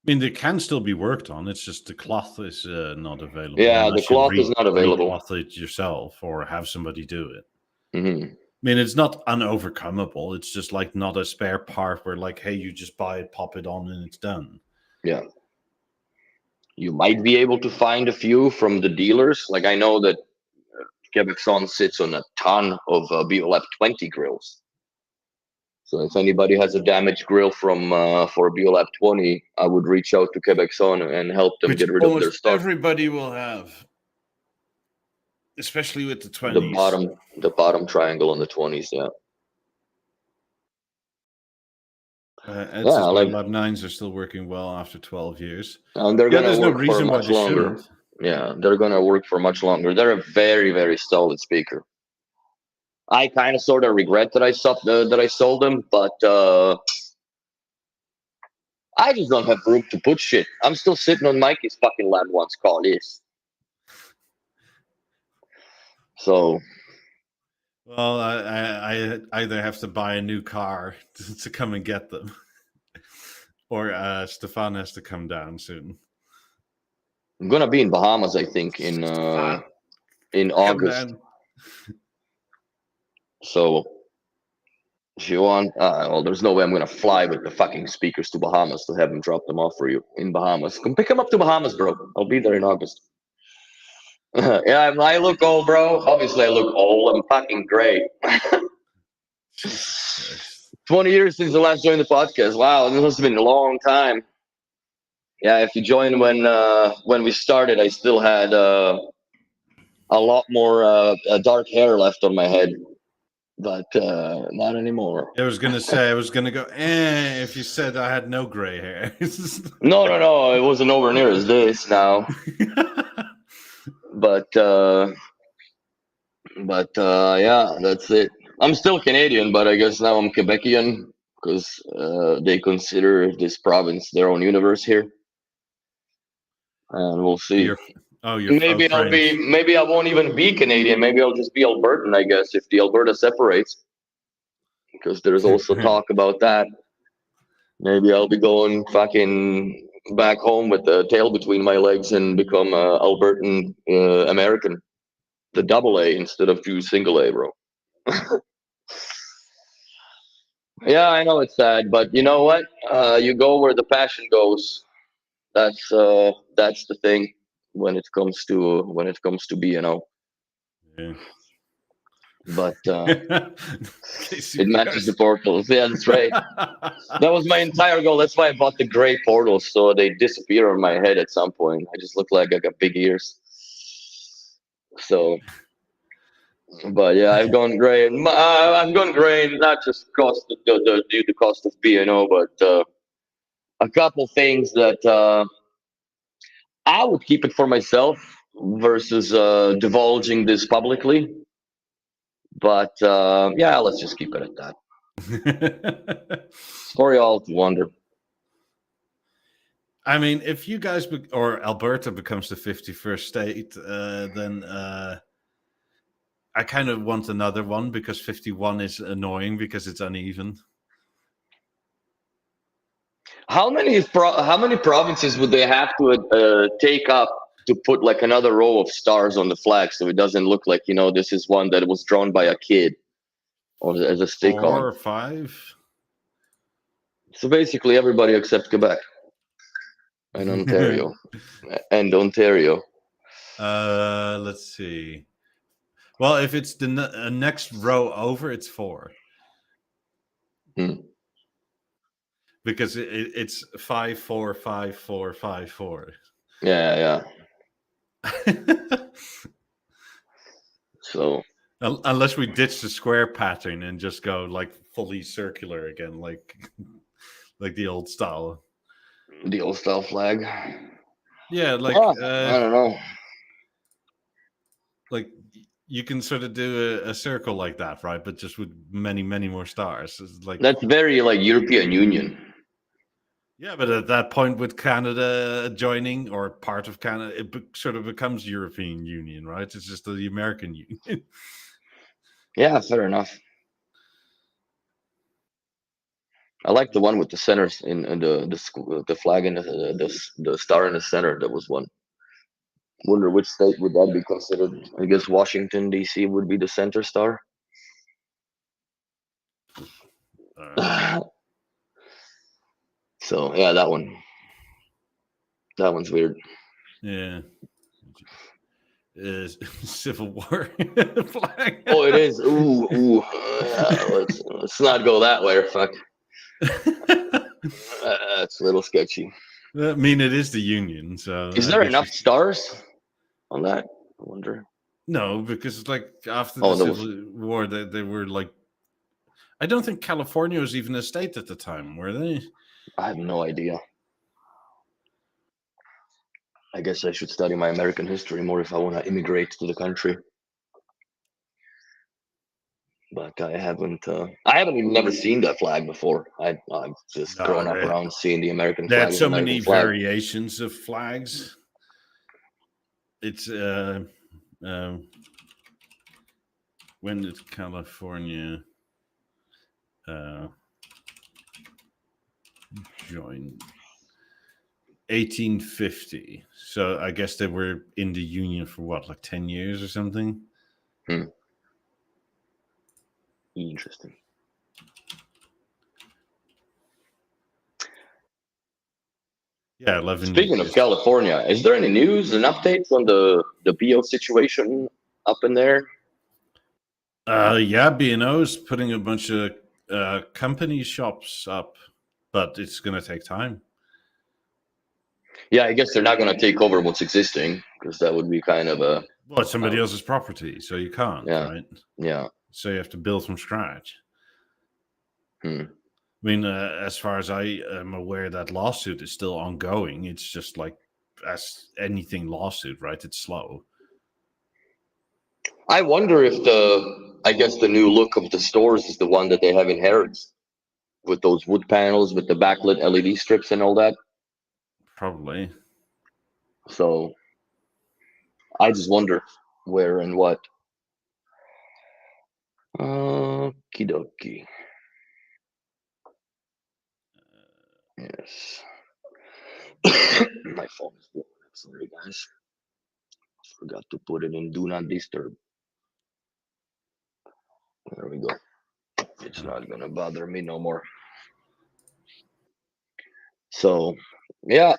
I mean, they can still be worked on. It's just the cloth is not available. Yeah, the cloth is not available. Cloth it yourself or have somebody do it. Mm-hmm. I mean, it's not unovercomable. It's just like not a spare part where like, hey, you just buy it, pop it on, and it's done. Yeah. You might be able to find a few from the dealers. Like I know that Quebecson sits on a ton of BeoLab 20 grills. So if anybody has a damaged grill from for BeoLab 20, I would reach out to Quebecson and help them get rid of their stuff. Everybody will have, especially with the 20s. The bottom triangle on the 20s, yeah. Lab 9s are still working well after 12 years. And they're going to work for much longer. Yeah, they're going to work for much longer. They're a very, very solid speaker. I kind of sort of regret that I sold them, but I just don't have room to put shit. I'm still sitting on Mikey's fucking land once, call this. So. Well, I either have to buy a new car to come and get them, or Stefan has to come down soon. I'm gonna be in Bahamas, I think, in August. So if you want, well, there's no way I'm gonna fly with the fucking speakers to Bahamas to have them drop them off for you in Bahamas. Come pick them up to Bahamas, bro. I'll be there in August. Yeah, I look old, bro. Obviously, I look old. I'm fucking great. 20 years since I last joined the podcast. Wow, this must have been a long time. Yeah, if you joined when we started, I still had a lot more dark hair left on my head, but not anymore. I was gonna say, I was gonna go. If you said I had no gray hair. No, it wasn't nowhere near as this now. But yeah, that's it. I'm still Canadian, but I guess now I'm Quebecian because they consider this province their own universe here, and we'll see. You're maybe I'll French. be. Maybe I won't even be Canadian. Maybe I'll just be Albertan. I guess if the Alberta separates, because there's also talk about that. Maybe I'll be going fucking back home with the tail between my legs and become Albertan American, the double A instead of single A, bro. Yeah, I know it's sad, but you know what? You go where the passion goes. That's the thing when it comes to BNO. Yeah. But it matches the portals. Yeah, that's right. That was my entire goal. That's why I bought the gray portals, so they disappear on my head at some point. I just look like I got big ears. So, but yeah, I've gone gray, and I've gone gray not just cost the cost of BNO, but a couple things that I would keep it for myself versus divulging this publicly. But yeah, let's just keep it at that. It's for y'all to wonder. I mean, if you guys or Alberta becomes the 51st state, then I kind of want another one because 51 is annoying because it's uneven. How many provinces would they have to take up to put like another row of stars on the flag so it doesn't look like, this is one that was drawn by a kid or as a stick 4 or 5? So basically everybody except Quebec and Ontario. Let's see. Well, if it's the next row over, it's 4. Because it's 5, 4, 5, 4, 5, 4. Yeah. So unless we ditch the square pattern and just go like fully circular again, like the old style. The old style flag. Yeah, like I don't know. Like you can sort of do a circle like that, right? But just with many, many more stars. It's like that's very like European Union. Yeah, but at that point, with Canada joining or part of Canada, it sort of becomes European Union, right? It's just the American Union. Yeah, fair enough. I like the one with the centers in the flag and the star in the center. That was one. Wonder which state would that be considered? I guess Washington D.C. would be the center star. So yeah, that one. That one's weird. Yeah. Civil War flag. Oh, it is. Ooh. Yeah, let's not go that way. Fuck. That's a little sketchy. I mean, it is the Union, so is there enough stars on that? I wonder. No, because like after the Civil War, they were like, I don't think California was even a state at the time, were they? I have no idea. I guess I should study my American history more if I want to immigrate to the country. But I haven't even never seen that flag before. I've just grown up around seeing the American They flag. had so many variations of flags. It's when did California join? 1850. So I guess they were in the Union for what, like 10 years or something? Interesting. Yeah, 11 Speaking years. of California, is there any news and updates on the Beo situation up in there? Yeah, B&O is putting a bunch of company shops up, but it's going to take time. Yeah, I guess they're not going to take over what's existing because that would be kind of a... Well, it's somebody else's property, so you can't, right? Yeah. So you have to build from scratch. I mean, as far as I am aware, that lawsuit is still ongoing. It's just like, as anything lawsuit, right? It's slow. I wonder if the new look of the stores is the one that they have in Harrods with those wood panels, with the backlit LED strips and all that. Probably. So I just wonder where and what. Okie dokie. Yes. My phone is blowing up. Sorry, guys. Forgot to put it in Do Not Disturb. There we go. It's not gonna bother me no more. So, yeah,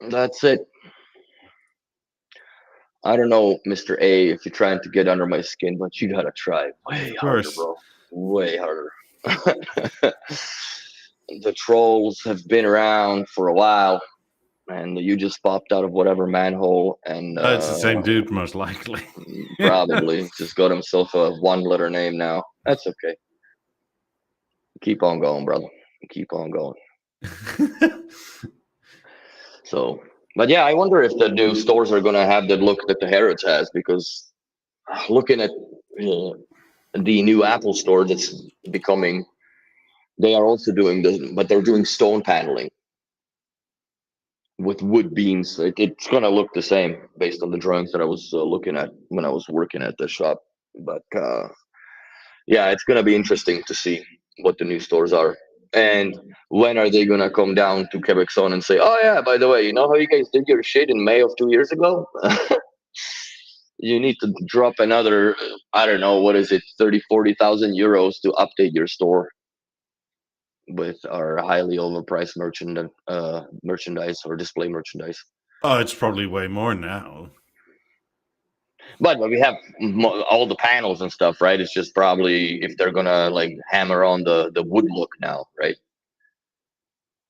that's it. I don't know, Mr. A, if you're trying to get under my skin, but you gotta try way harder, bro. Way harder. The trolls have been around for a while, and you just popped out of whatever manhole, and it's the same dude, most likely. Probably just got himself a one-letter name now. That's okay. Keep on going, brother. Keep on going. So, but yeah, I wonder if the new stores are gonna have the look that the Harrods has, because looking at the new Apple store that's becoming, they are also doing this, but they're doing stone paneling with wood beams. It's gonna look the same based on the drawings that I was looking at when I was working at the shop. But yeah, it's gonna be interesting to see what the new stores are, and when are they gonna come down to Quebec-Zone and say, "Oh yeah, by the way, you know how you guys did your shit in May of 2 years ago? You need to drop another, I don't know, what is it, 30,000-40,000 euros to update your store with our highly overpriced merchandise or display merchandise." Oh, it's probably way more now. But we have all the panels and stuff, right? It's just probably if they're gonna like hammer on the wood look now, right?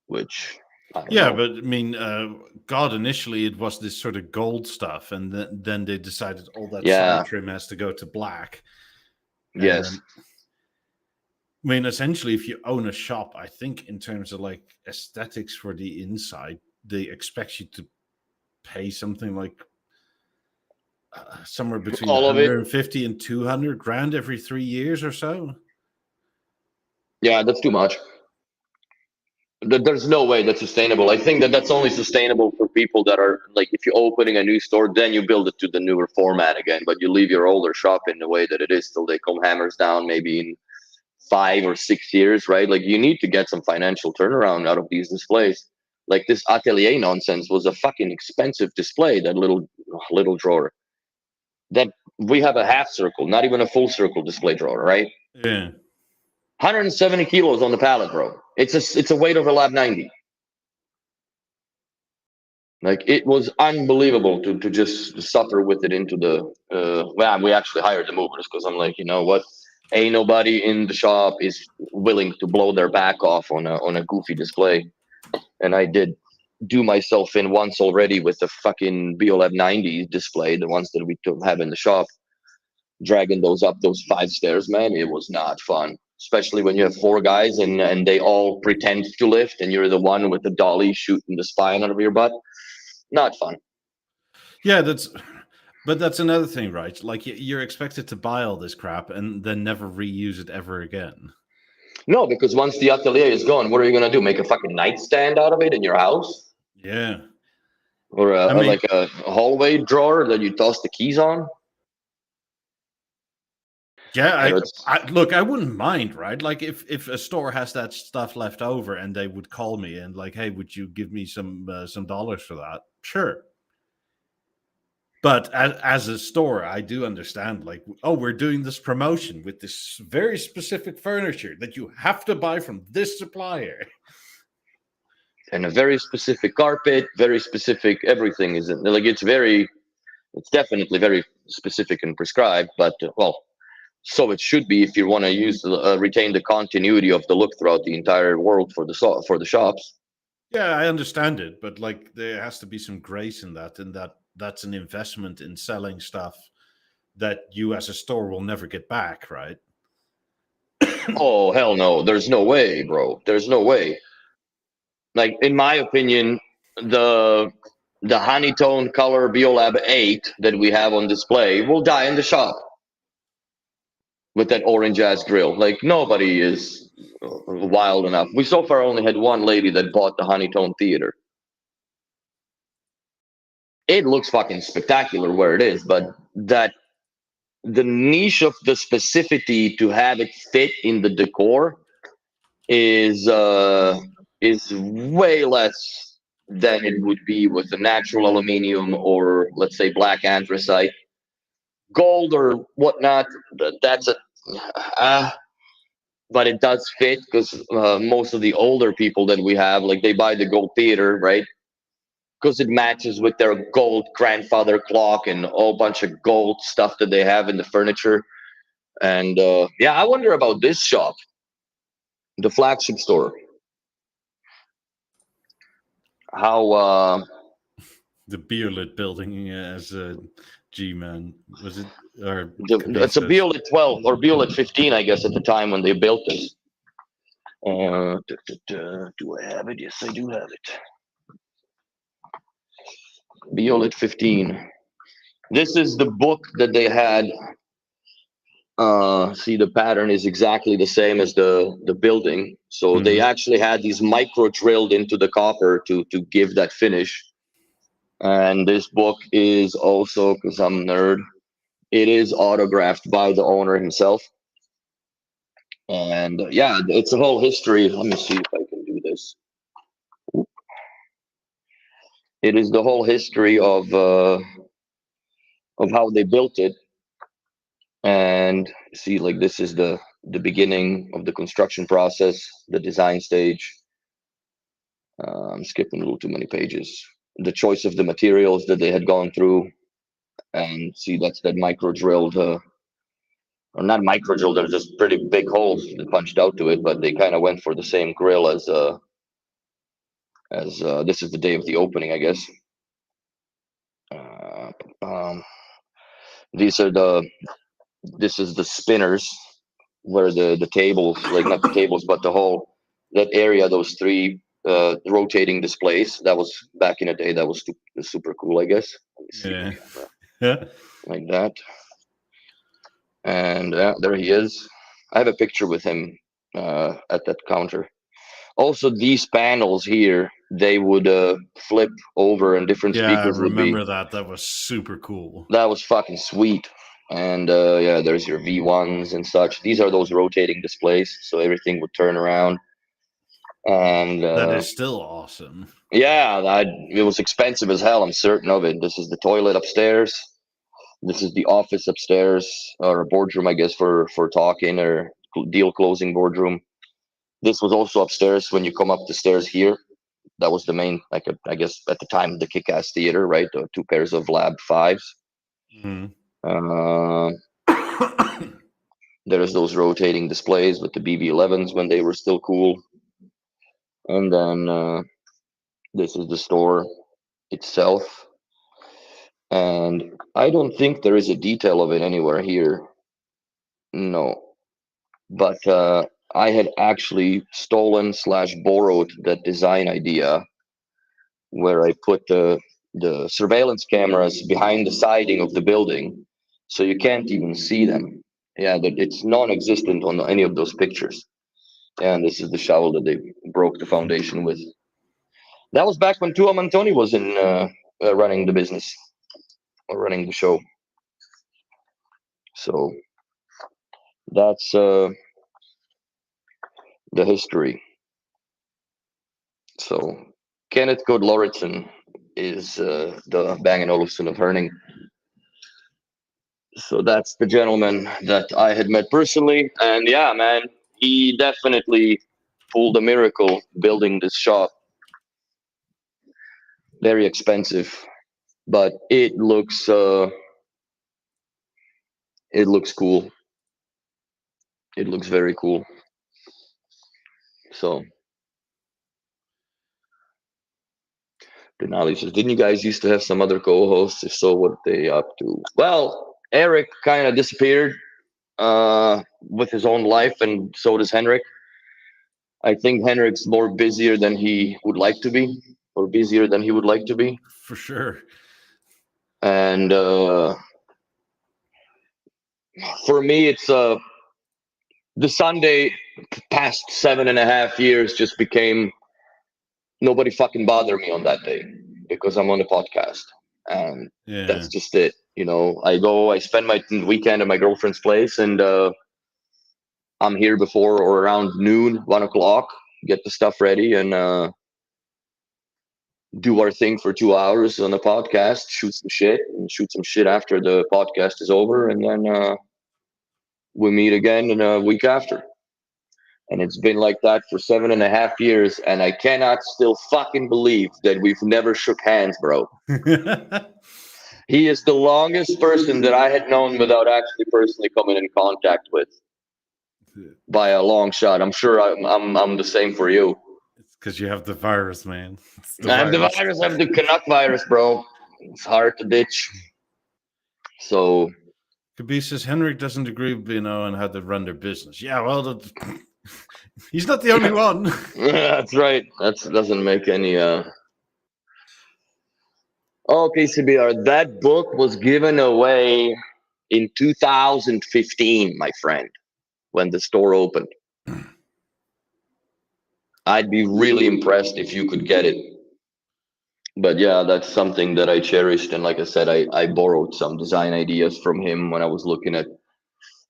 Which I don't know. But I mean, God, initially it was this sort of gold stuff, and then they decided all that side trim has to go to black. Yes. I mean, essentially, if you own a shop, I think in terms of like aesthetics for the inside, they expect you to pay something like somewhere between 150 and 200 grand every 3 years or so. Yeah, that's too much. There's no way that's sustainable. I think that's only sustainable for people that are like, if you're opening a new store, then you build it to the newer format again, but you leave your older shop in the way that it is till they come hammers down maybe in 5 or 6 years, right? Like, you need to get some financial turnaround out of these displays. Like, this Atelier nonsense was a fucking expensive display, that little drawer. That we have a half circle, not even a full circle display drawer, right? Yeah. 170 kilos on the pallet, bro. It's a weight of a lab 90. Like, it was unbelievable to just suffer with it into the well, we actually hired the movers because I'm like, you know what? Ain't nobody in the shop is willing to blow their back off on a goofy display. And I did do myself in once already with the fucking BeoLab 90 display, the ones that we have in the shop, dragging those up those 5 stairs, man. It was not fun, especially when you have 4 guys and they all pretend to lift and you're the one with the dolly shooting the spine out of your butt. Not fun. Yeah, But that's another thing, right? Like you're expected to buy all this crap and then never reuse it ever again. No, because once the atelier is gone, what are you gonna do? Make a fucking nightstand out of it in your house? Yeah. Or I mean, like a hallway drawer that you toss the keys on? yeah, look, I wouldn't mind, right? Like if a store has that stuff left over and they would call me and like, hey, would you give me some dollars for that? Sure. But as a store, I do understand, like, oh, we're doing this promotion with this very specific furniture that you have to buy from this supplier. And a very specific carpet, very specific everything is like it's definitely very specific and prescribed, but well, so it should be if you want to use retain the continuity of the look throughout the entire world for the shops. Yeah, I understand it, but like there has to be some grace in that, and that's an investment in selling stuff that you as a store will never get back, right? Oh hell no, there's no way, bro. There's no way. Like in my opinion, the honeytone color BioLab 8 that we have on display will die in the shop with that orange ass grill. Like nobody is wild enough. We so far only had one lady that bought the honeytone theater. It looks fucking spectacular where it is, but that the niche of the specificity to have it fit in the decor is way less than it would be with the natural aluminium or let's say black anthracite, gold or whatnot. That's a but it does fit because most of the older people that we have, like they buy the gold theater, right? Because it matches with their gold grandfather clock and a whole bunch of gold stuff that they have in the furniture. And yeah, I wonder about this shop, the flagship store. How The Beolit building as a G-Man, was it? Or it's a Beolit 12 or Beolit 15, I guess, at the time when they built this. Do I have it? Yes, I do have it. Beolit 15. This is the book that they had. See, the pattern is exactly the same as the building. So they actually had these micro drilled into the copper to give that finish. And this book is also, because I'm a nerd, it is autographed by the owner himself. And yeah, it's a whole history. Let me see if I can do this. It is the whole history of how they built it. And see, like this is the beginning of the construction process, the design stage. I'm skipping a little too many pages. The choice of the materials that they had gone through, and see that's that micro drilled, or not micro drilled. They're just pretty big holes that punched out to it, but they kind of went for the same grill as this is the day of the opening, I guess. These are this is the spinners where the tables, like not the tables, but the whole that area, those three rotating displays. That was back in the day. That was super cool, I guess. Yeah. Like that. And there he is. I have a picture with him at that counter. Also, these panels here, they would flip over and different speakers would be. I remember that. That was super cool. That was fucking sweet. And yeah, there's your V1s and such. These are those rotating displays, so everything would turn around. And that is still awesome. Yeah, it was expensive as hell. I'm certain of it. This is the toilet upstairs. This is the office upstairs, or a boardroom, I guess, for talking or deal closing boardroom. This was also upstairs when you come up the stairs here. That was the main, like I guess at the time, the Kick-Ass Theater, right? The 2 pairs of Lab 5s. There's those rotating displays with the BB11s when they were still cool. And then this is the store itself. And I don't think there is a detail of it anywhere here. No. But I had actually stolen / borrowed that design idea where I put the the surveillance cameras behind the siding of the building, so you can't even see them. Yeah, it's non-existent on any of those pictures. And this is the shovel that they broke the foundation with. That was back when Tuam Antoni was in running the business or running the show. So that's the history. So Kenneth Good Lauritsen is the Bang & Olufsen of Herning. So that's the gentleman that I had met personally. And yeah, man, he definitely pulled a miracle building this shop. Very expensive, but it looks cool. It looks very cool. So Denali says, didn't you guys used to have some other co-hosts? If so, what are they up to? Well, Eric kind of disappeared with his own life, and so does Henrik. I think Henrik's more busier than he would like to be, or busier than he would like to be. For sure. And for me, it's the Sunday past 7.5 years just became nobody fucking bother me on that day because I'm on the podcast. And that's just it. You know, I spend my weekend at my girlfriend's place, and I'm here before or around noon, 1 o'clock, get the stuff ready, and do our thing for 2 hours on the podcast, shoot some shit after the podcast is over, and then we meet again in a week after. And it's been like that for 7.5 years, and I cannot still fucking believe that we've never shook hands, bro. He is the longest person that I had known without actually personally coming in contact with, by a long shot. I'm sure I'm the same for you. It's because you have the virus, man. I have the virus. I have the Canuck virus, bro. It's hard to ditch. So Kabir says Henrik doesn't agree with BNO and how to run their business. Yeah, well, he's not the only one. That's right. That doesn't make any. Okay, CBR. That book was given away in 2015, my friend, when the store opened. I'd be really impressed if you could get it. But yeah, that's something that I cherished. And like I said, I borrowed some design ideas from him when I was looking at,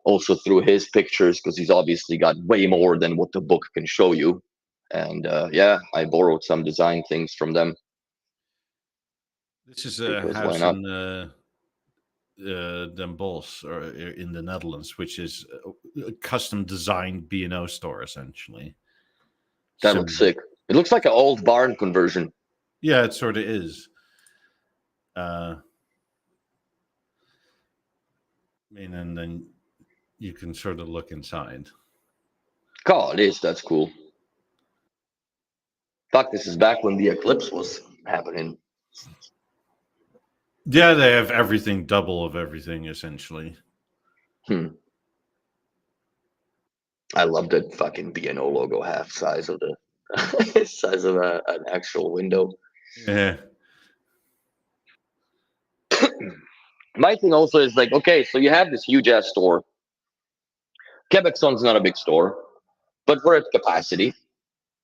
also through his pictures, because he's obviously got way more than what the book can show you. And yeah, I borrowed some design things from them. This is a house in Den Bosch, or in the Netherlands, which is a custom designed B&O store, essentially. That looks sick. It looks like an old barn conversion. Yeah, it sort of is. I mean, and then you can sort of look inside. Oh, it is. That's cool. Fuck, this is back when the eclipse was happening. Yeah, they have everything, double of everything, essentially. I love that fucking B&O logo, half size of the size of an actual window. Yeah. My thing also is like, okay, so you have this huge ass store. Quebec's not a big store, but we're at capacity.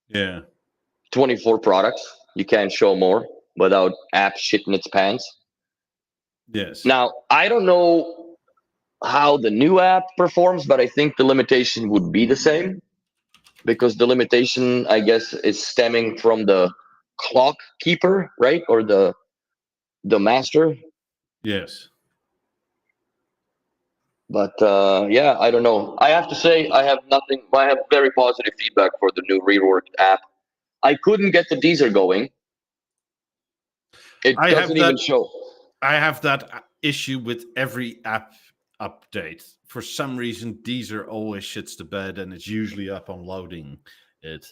Yeah. 24 products. You can't show more without app shitting its pants. Yes. Now, I don't know how the new app performs, but I think the limitation would be the same, because the limitation, I guess, is stemming from the clock keeper, right? Or the master. Yes. But yeah, I don't know. I have to say, I have very positive feedback for the new reworked app. I couldn't get the teaser going. It doesn't even show. I have that issue with every app update. For some reason, Deezer always shits the bed, and it's usually up on loading it.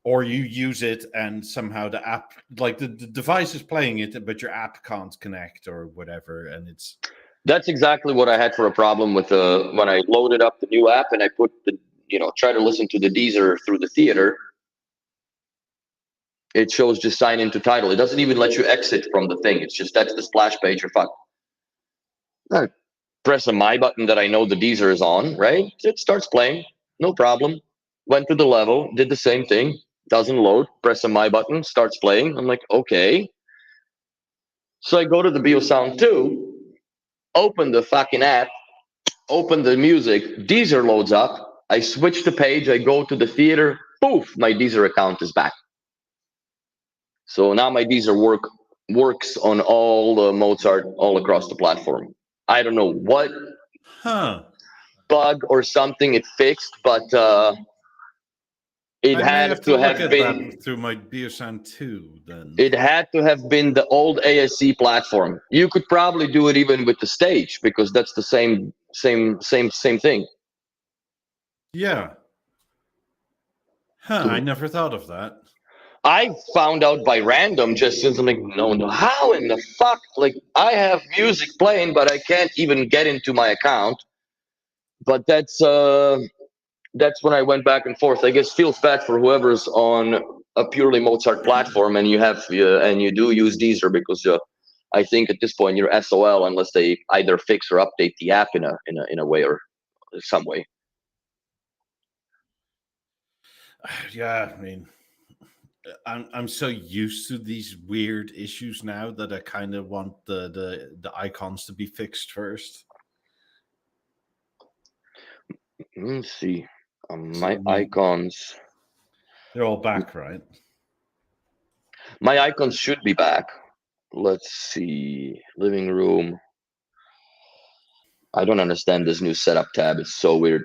Or you use it and somehow the app, like the device is playing it, but your app can't connect or whatever. And that's exactly what I had for a problem with when I loaded up the new app and I put try to listen to the Deezer through the theater. it shows just sign into title. It doesn't even let you exit from the thing. It's just that's the splash page. You're fucked. I press a my button that I know the Deezer is on, right? It starts playing, no problem. Went to the level, did the same thing, doesn't load, press a my button, starts playing. I'm like, okay. So I go to the Beosound 2, open the fucking app, open the music, Deezer loads up, I switch the page, I go to the theater, poof, my Deezer account is back. So now my Deezer works on all the Mozart all across the platform. I don't know what bug or something it fixed, but it I may had have to look have at been that through my Beosound 2 then. it had to have been the old ASC platform. You could probably do it even with the stage because that's the same thing. Yeah. I never thought of that. I found out by random just since I'm like, no, how in the fuck? Like, I have music playing, but I can't even get into my account. But that's when I went back and forth. I guess feels bad for whoever's on a purely Mozart platform and you have and you do use Deezer because I think at this point you're SOL unless they either fix or update the app in a way or some way. Yeah, I mean, I'm so used to these weird issues now that I kind of want the icons to be fixed first. Let's see. My icons. They're all back, right? My icons should be back. Let's see. Living room. I don't understand this new setup tab. It's so weird.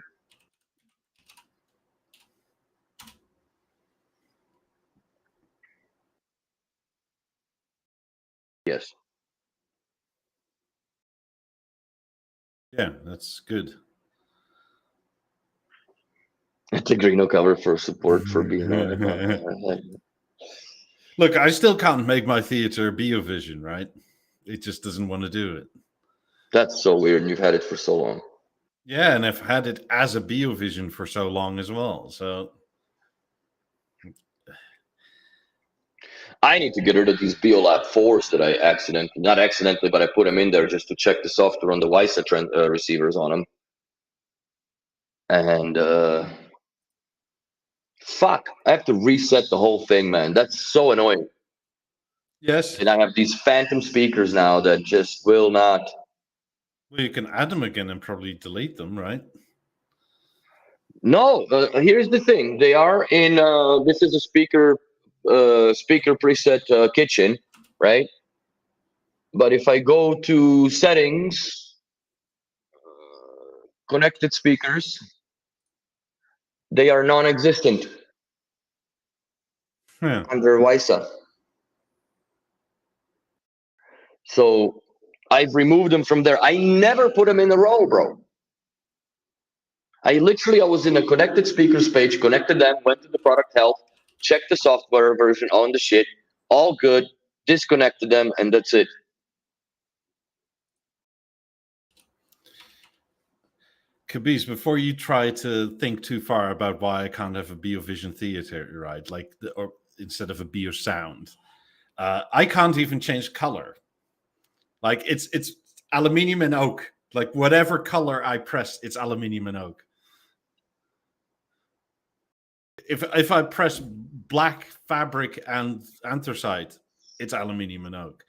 Yes. Yeah, that's good. Tegrino cover for support for being on. Look, I still can't make my theater BeoVision, right? It just doesn't want to do it. That's so weird. You've had it for so long. Yeah, and I've had it as a BeoVision for so long as well. So I need to get rid of these BeoLab 4s that I not accidentally, but I put them in there just to check the software on the WiSA receivers on them. And fuck, I have to reset the whole thing, man. That's so annoying. yes. And I have these phantom speakers now that just will not. Well, you can add them again and probably delete them, right? No, here's the thing. They are in. This is a speaker preset kitchen, right? But if I go to settings, connected speakers, they are non-existent under WiSA. So I've removed them from there. I never put them in a row, bro. I was in a connected speakers page, connected them, went to the product health, checked the software version on the shit, all good, disconnected them, and that's it. Kabis, before you try to think too far about why I can't have a BeoVision theater, right? Like, or instead of a Beosound, I can't even change color. Like, it's aluminium and oak. Like, whatever color I press, it's aluminium and oak. If I press black fabric and anthracite, it's aluminium and oak.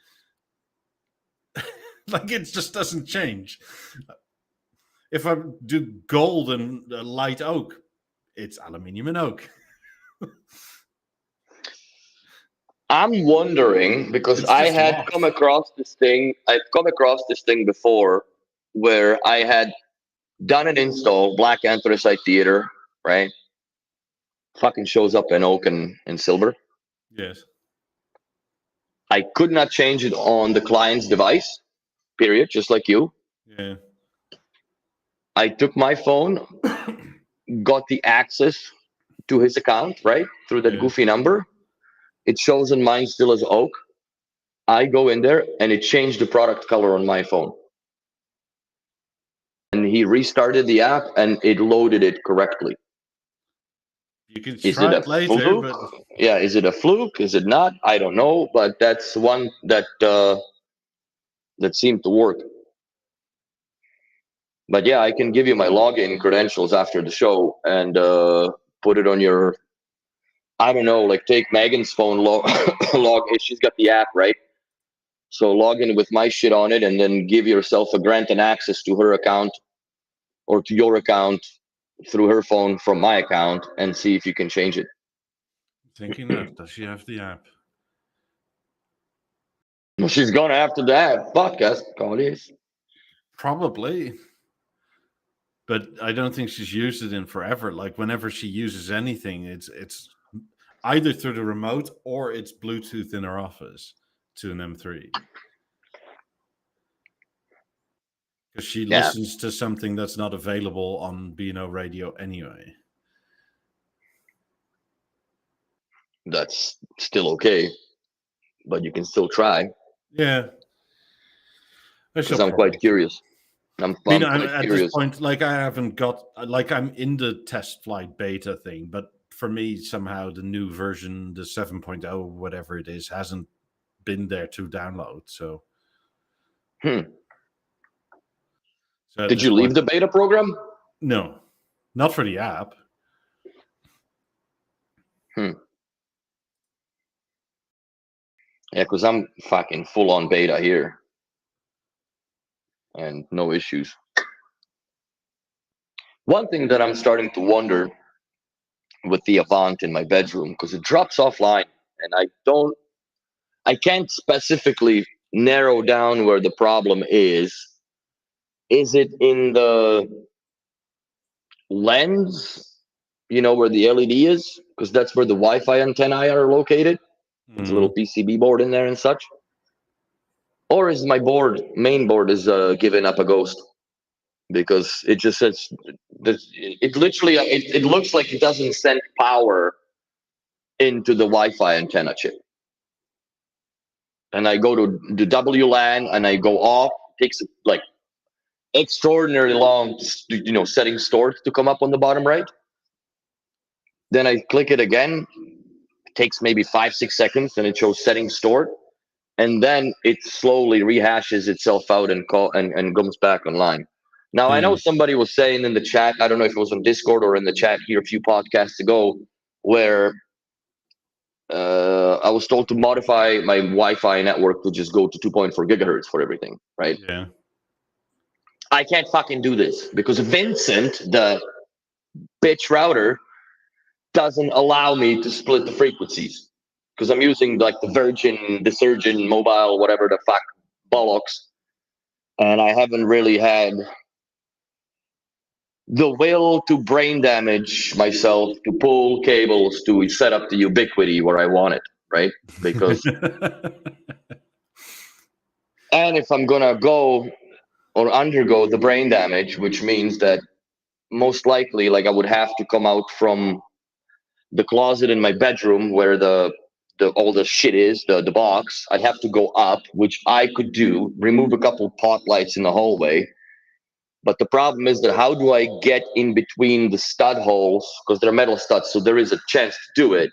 Like, it just doesn't change. If I do gold and light oak, it's aluminium and oak. I'm wondering because I've come across this thing before where I had done an install, black anthracite theater, right? Fucking shows up in oak and silver. Yes. I could not change it on the client's device, period, just like you. Yeah. I took my phone, got the access to his account, right? Through that goofy number. It shows on mine still as oak. I go in there and it changed the product color on my phone. And he restarted the app and it loaded it correctly. You can try it later, fluke? but Yeah, is it a fluke? Is it not? I don't know, but that's one that seemed to work. But yeah, I can give you my login credentials after the show and put it on your. I don't know, like take Megan's phone, log. She's got the app, right? So log in with my shit on it, and then give yourself a grant and access to her account or to your account through her phone from my account, and see if you can change it. Thinking that, does she have the app? Well, she's gonna have to have podcast call this. Probably. But I don't think she's used it in forever. Like whenever she uses anything, it's either through the remote or it's Bluetooth in her office to an M3. Because she listens to something that's not available on BNO radio anyway. That's still okay, but you can still try. Yeah. Because I'm quite curious. I'm quite at curious. This point, like I haven't got, like I'm in the test flight beta thing, but for me, somehow the new version, the 7.0, whatever it is, hasn't been there to download. So, so did you leave the beta program? No, not for the app. Yeah, because I'm fucking full on beta here. And no issues. One thing that I'm starting to wonder with the Avant in my bedroom, because it drops offline, and I can't specifically narrow down where the problem is. Is it in the lens, where the LED is? Because that's where the Wi-Fi antennae are located. There's a little PCB board in there and such. Or is my main board is giving up a ghost? Because it just says it literally it looks like it doesn't send power into the Wi-Fi antenna chip. And I go to the WLAN and I go off. It takes like extraordinarily long, setting stored to come up on the bottom right. Then I click it again. It takes maybe 5-6 seconds, and it shows settings stored. And then it slowly rehashes itself out and comes back online. Now, I know somebody was saying in the chat, I don't know if it was on Discord or in the chat here a few podcasts ago, where I was told to modify my Wi-Fi network to just go to 2.4 gigahertz for everything, right? Yeah. I can't fucking do this because Vincent, the bitch router, doesn't allow me to split the frequencies because I'm using like the Surgeon mobile, whatever the fuck bollocks. And I haven't really had the will to brain damage myself to pull cables to set up the ubiquity where I want it, right? Because and if I'm gonna go or undergo the brain damage, which means that most likely like I would have to come out from the closet in my bedroom where the all the shit is, the box. I'd have to go up, which I could do, remove a couple pot lights in the hallway. But the problem is that how do I get in between the stud holes? Because they're metal studs, so there is a chance to do it.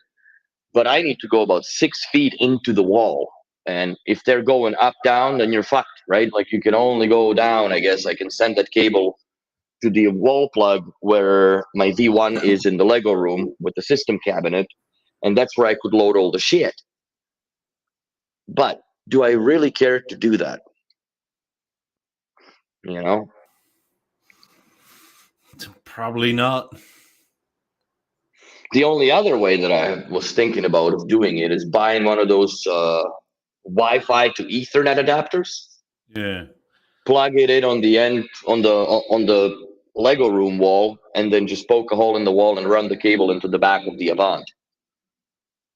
But I need to go about 6 feet into the wall. And if they're going up, down, then you're fucked, right? Like you can only go down, I guess. I can send that cable to the wall plug where my V1 is in the Lego room with the system cabinet. And that's where I could load all the shit. But do I really care to do that? Probably not. The only other way that I was thinking about of doing it is buying one of those Wi-Fi to Ethernet adapters. Yeah. Plug it in on the end on the Lego room wall, and then just poke a hole in the wall and run the cable into the back of the Avant,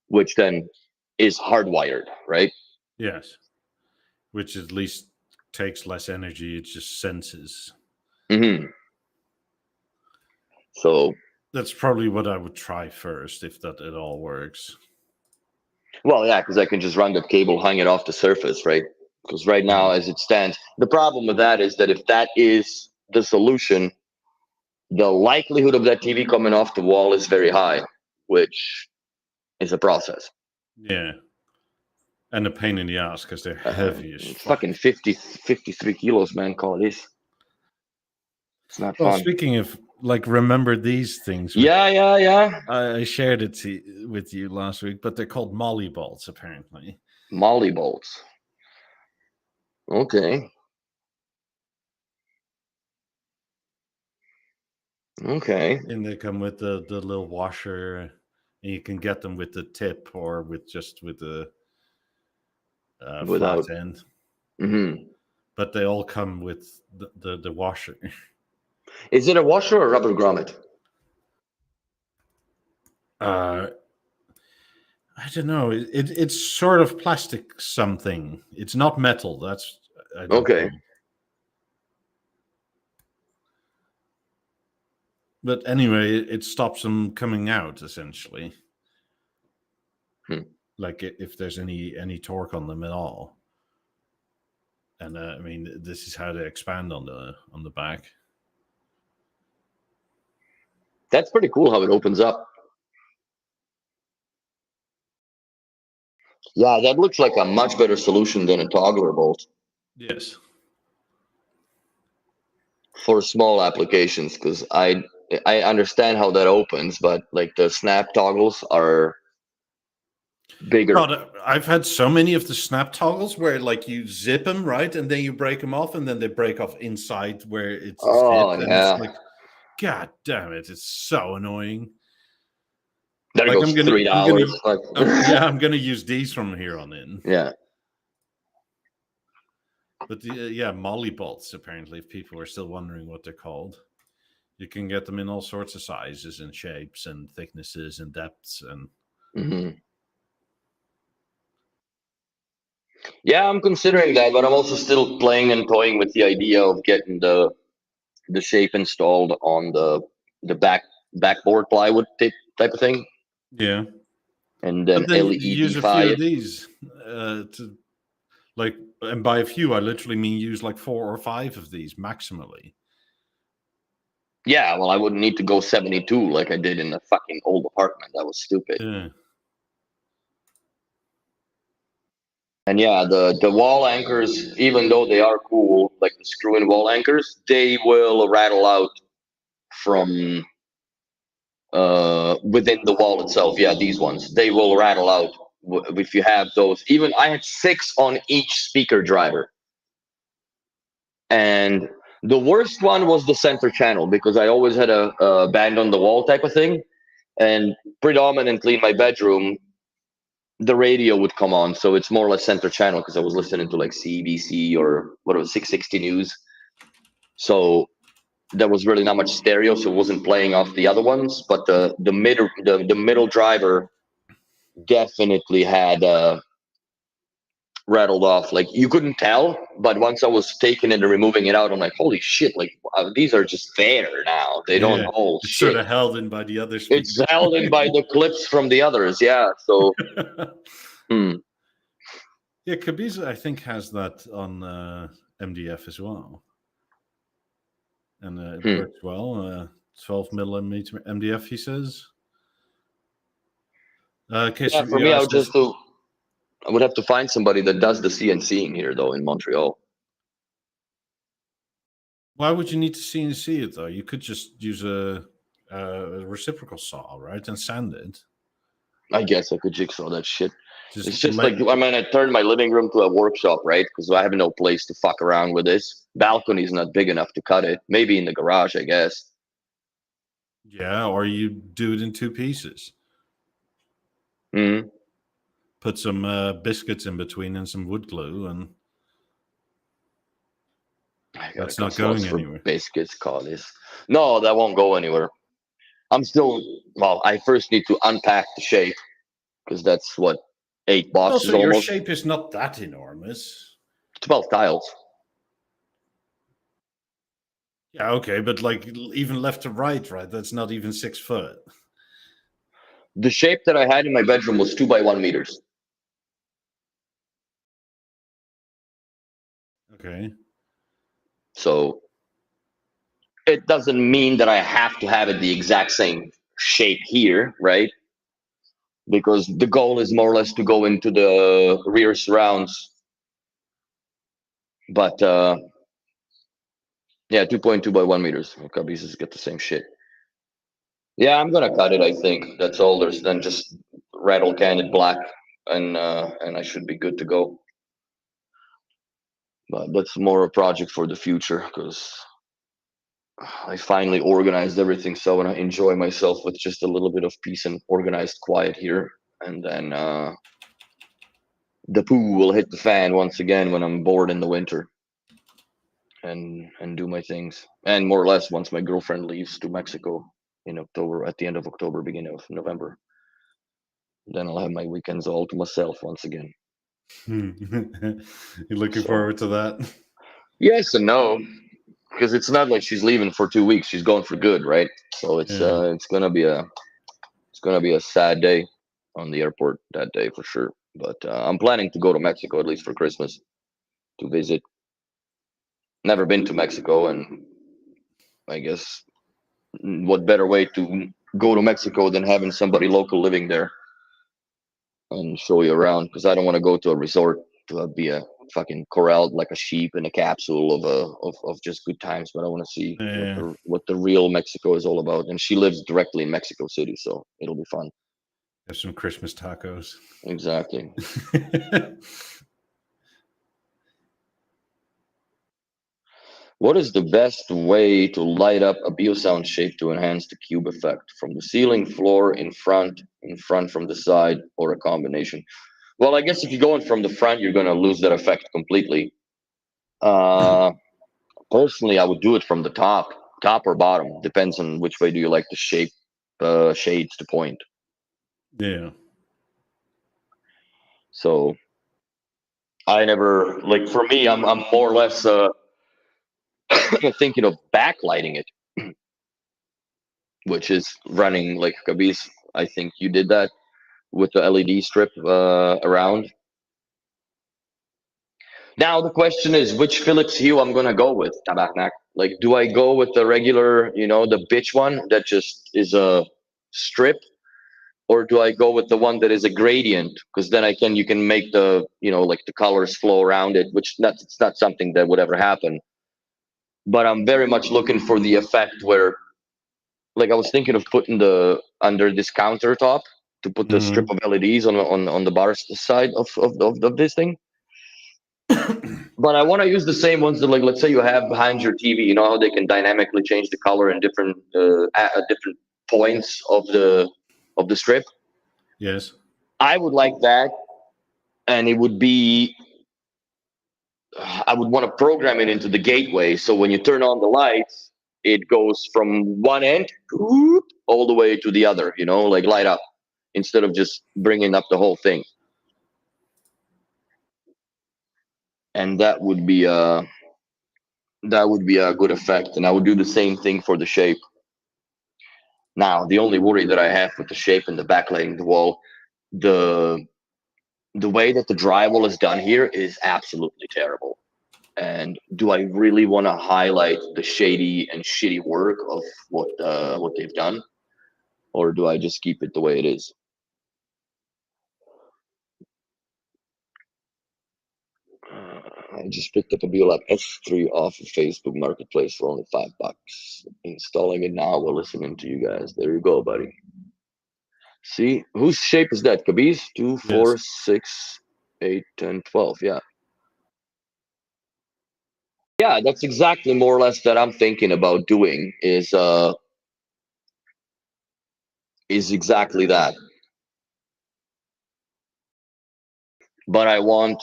which then is hardwired, right? Yes. Which at least takes less energy. It just senses. So that's probably what I would try first, if that at all works. Well, yeah, because I can just run that cable, hang it off the surface, right? Because right now, as it stands, the problem with that is that if that is the solution, the likelihood of that TV coming off the wall is very high which is a process. Yeah. And a pain in the ass because they're heavy as fuck. Fucking 53 kilos, man. Call this. It's not fun. Speaking of, like, remember these things? Yeah. I shared it with you last week, but they're called molly bolts, apparently. Molly bolts. Okay. And they come with the little washer, and you can get them with the tip or with the flat end. Mm-hmm. But they all come with the washer. Is it a washer or a rubber grommet? I don't know. It's sort of plastic something. It's not metal. That's okay. Know. But anyway, it stops them coming out essentially. Like if there's any torque on them at all. And I mean, this is how they expand on the back. That's pretty cool how it opens up. Yeah, that looks like a much better solution than a toggler bolt. Yes. For small applications, because I understand how that opens, but like the snap toggles are bigger. God, I've had so many of the snap toggles where like you zip them, right, and then you break them off, and then they break off inside where it's zipped, and it's like, God damn it, it's so annoying. There like, goes $3. I'm gonna use these from here on in. Yeah. But molly bolts, apparently, if people are still wondering what they're called, you can get them in all sorts of sizes and shapes and thicknesses and depths and. Mm-hmm. Yeah, I'm considering that, but I'm also still playing and toying with the idea of getting the shape installed on the backboard plywood type of thing. Yeah. And then LED use a few of these to, like, and by a few I literally mean use like 4 or 5 of these maximally. Yeah, well, I wouldn't need to go 72 like I did in the fucking old apartment. That was stupid. Yeah. And yeah, the wall anchors, even though they are cool, like the screw-in wall anchors, they will rattle out from within the wall itself. Yeah, these ones, they will rattle out if you have those. Even I had 6 on each speaker driver. And the worst one was the center channel, because I always had a band on the wall type of thing. And predominantly in my bedroom, the radio would come on, so it's more or less center channel because I was listening to like CBC or what was 660 News. So there was really not much stereo, so it wasn't playing off the other ones. But the middle driver definitely had rattled off. Like you couldn't tell, but once I was taking it and removing it out, I'm like, holy shit! Like these are just there now. They don't hold it's shit. Sort of held in by the other speakers. It's held in by the clips from the others. Yeah. So. Yeah, Cabiza, I think, has that on MDF as well. And it works well. 12 millimeter MDF, he says. For me, I would have to find somebody that does the CNCing here, though, in Montreal. Why would you need to CNC it, though? You could just use a reciprocal saw, right, and sand it. I guess I could jigsaw that shit. It's just like, I mean, I turned my living room to a workshop, right? Because I have no place to fuck around with this. Balcony's not big enough to cut it. Maybe in the garage, I guess. Yeah, or you do it in 2 pieces. Mm-hmm. Put some biscuits in between and some wood glue, and that's not going anywhere. Biscuits, call this. No, that won't go anywhere. I'm still, I first need to unpack the shape, because that's what, 8 boxes also, almost. Your shape is not that enormous. 12 tiles. Yeah, okay, but like even left to right, that's not even 6 foot. The shape that I had in my bedroom was 2 by 1 meters. Okay. So it doesn't mean that I have to have it the exact same shape here, right? because the goal is more or less to go into the rear surrounds. But yeah, 2.2 by 1 meters. Cubbies get the same shit. Yeah, I'm gonna cut it. I think that's all. There's then just rattle can it black, and I should be good to go. But that's more a project for the future because I finally organized everything, so I want to enjoy myself with just a little bit of peace and organized quiet here, and then the poo will hit the fan once again when I'm bored in the winter, and do my things. And more or less, once my girlfriend leaves to Mexico in October, at the end of October, beginning of November, then I'll have my weekends all to myself once again. You're looking forward to that? Yes and no, because it's not like she's leaving for 2 weeks. She's going for good, right? So it's gonna be a sad day on the airport that day for sure. But I'm planning to go to Mexico at least for Christmas to visit. Never been to Mexico, and I guess what better way to go to Mexico than having somebody local living there and show you around? Because I don't want to go to a resort to be a fucking corralled like a sheep in a capsule of just good times. But I want to see what the real Mexico is all about. And she lives directly in Mexico City, so it'll be fun. Have some Christmas tacos. Exactly. What is the best way to light up a Beosound shape to enhance the cube effect? From the ceiling, floor, in front from the side, or a combination? Well, I guess if you're going from the front, you're going to lose that effect completely. Personally, I would do it from the top or bottom. Depends on which way do you like the shape, shades to point. Yeah. So I never like. For me, I'm more or less thinking of backlighting it, which is running like Kabis. I think you did that with the LED strip around. Now the question is, which Philips hue I'm gonna go with, Tabaknak. Like, do I go with the regular, the bitch one that just is a strip, or do I go with the one that is a gradient? Because then you can make the, like the colors flow around it, which it's not something that would ever happen. But I'm very much looking for the effect where, like, I was thinking of putting under this countertop to put the strip of LEDs on the bar side of this thing. But I want to use the same ones that, like, let's say you have behind your TV. You know how they can dynamically change the color in different different points of the strip. Yes. I would like that, and it would be. I would want to program it into the gateway, so when you turn on the lights, it goes from one end all the way to the other. Like light up, instead of just bringing up the whole thing. And that would be a good effect, and I would do the same thing for the shape. Now, the only worry that I have with the shape and the backlighting the wall, the way that the drywall is done here is absolutely terrible. And do I really want to highlight the shady and shitty work of what they've done, or do I just keep it the way it is? I just picked up a Beolab S3 off of Facebook Marketplace for only $5. Installing it now while listening to you guys. There you go, buddy. See, whose shape is that? Kabiz? 2, 4, 6, 8, 10, 12. Yeah. Yeah, that's exactly more or less that I'm thinking about doing is exactly that. But I want,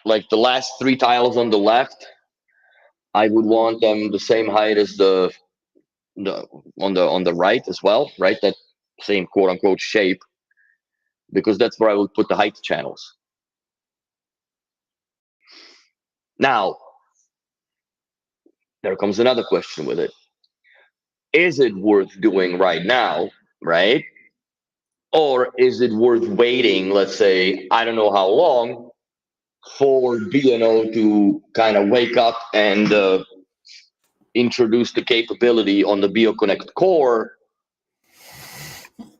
like, the last 3 tiles on the left, I would want them the same height as the on the right as well, right? That same quote unquote shape, because that's where I would put the height channels. Now, there comes another question with it. Is it worth doing right now, right? Or is it worth waiting, let's say, I don't know how long, for BNO to kind of wake up and introduce the capability on the BeoConnect core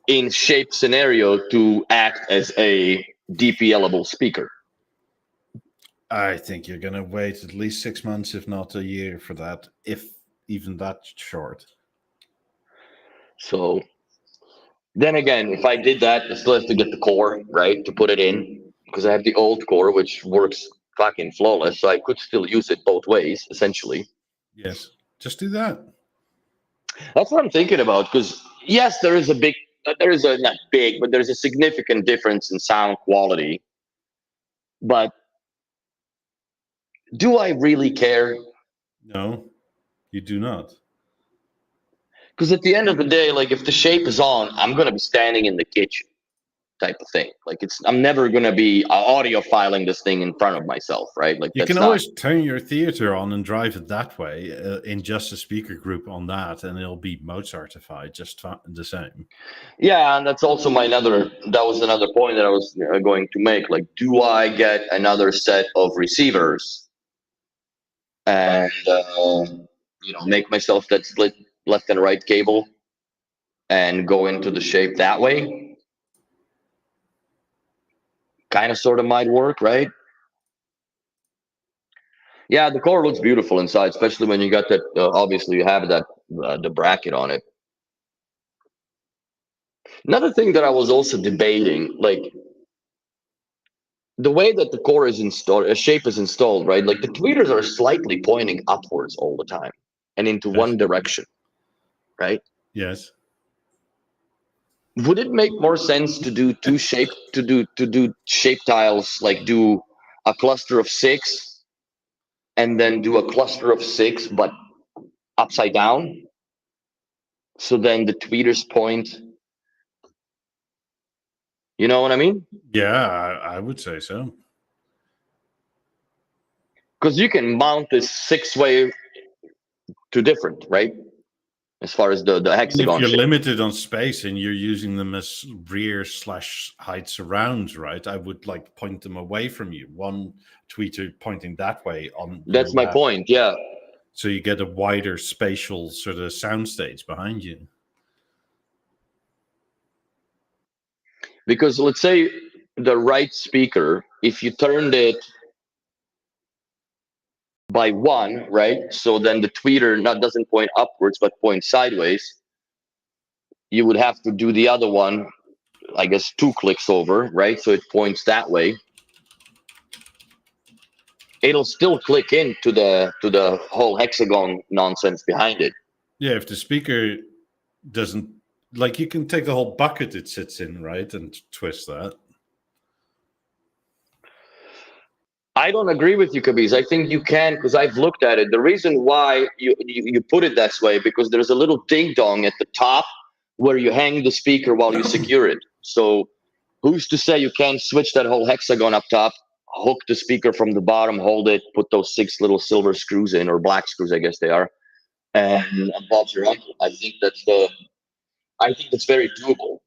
in shape scenario to act as a DPLable speaker? I think you're going to wait at least 6 months, if not a year, for that, if even that short. So then again, if I did that, I still have to get the core, right, to put it in, because I have the old core, which works fucking flawless. So I could still use it both ways, essentially. Yes, just do that. That's what I'm thinking about, because yes, there's not big, but there's a significant difference in sound quality. But do I really care? No, you do not. Because at the end of the day, like if the shape is on, I'm gonna be standing in the kitchen, type of thing. Like I'm never gonna be audio filing this thing in front of myself, right? Like you can always turn your theater on and drive it that way in just a speaker group on that, and it'll be Mozartified just the same. Yeah, and that's also that was another point that I was going to make. Like, do I get another set of receivers and make myself that split left and right cable and go into the shape that way? Kind of sort of might work, right? Yeah, the core looks beautiful inside, especially when you got that. Obviously, you have that the bracket on it. Another thing that I was also debating, like the way that the core is installed, a shape is installed, right? Like the tweeters are slightly pointing upwards all the time and into one direction, right? Yes. Would it make more sense to do shape tiles, like do a cluster of 6 and then do a cluster of 6 but upside down? So then the tweeters point. You know what I mean? Yeah, I would say so. Because you can mount this 6-way to different, right? As far as the hexagon. If you're shape. limited on space and you're using them as rear/height surrounds, right? I would like point them away from you. One tweeter pointing that way on. That's my point. Yeah. So you get a wider spatial sort of soundstage behind you. Because let's say the right speaker, if you turned it by 1, right? So then the tweeter doesn't point upwards but points sideways. You would have to do the other one, I guess, 2 clicks over, right? So it points that way. It'll still click into the whole hexagon nonsense behind it. Yeah, if the speaker doesn't, like, you can take the whole bucket it sits in, right, and twist that. I don't agree with you, Kabiz. I think you can, because I've looked at it. The reason why you put it that way, because there's a little ding dong at the top where you hang the speaker while you secure it. So who's to say you can't switch that whole hexagon up top, hook the speaker from the bottom, hold it, put those 6 little silver screws in, or black screws, I guess they are, and Bob's your uncle. I think that's very doable.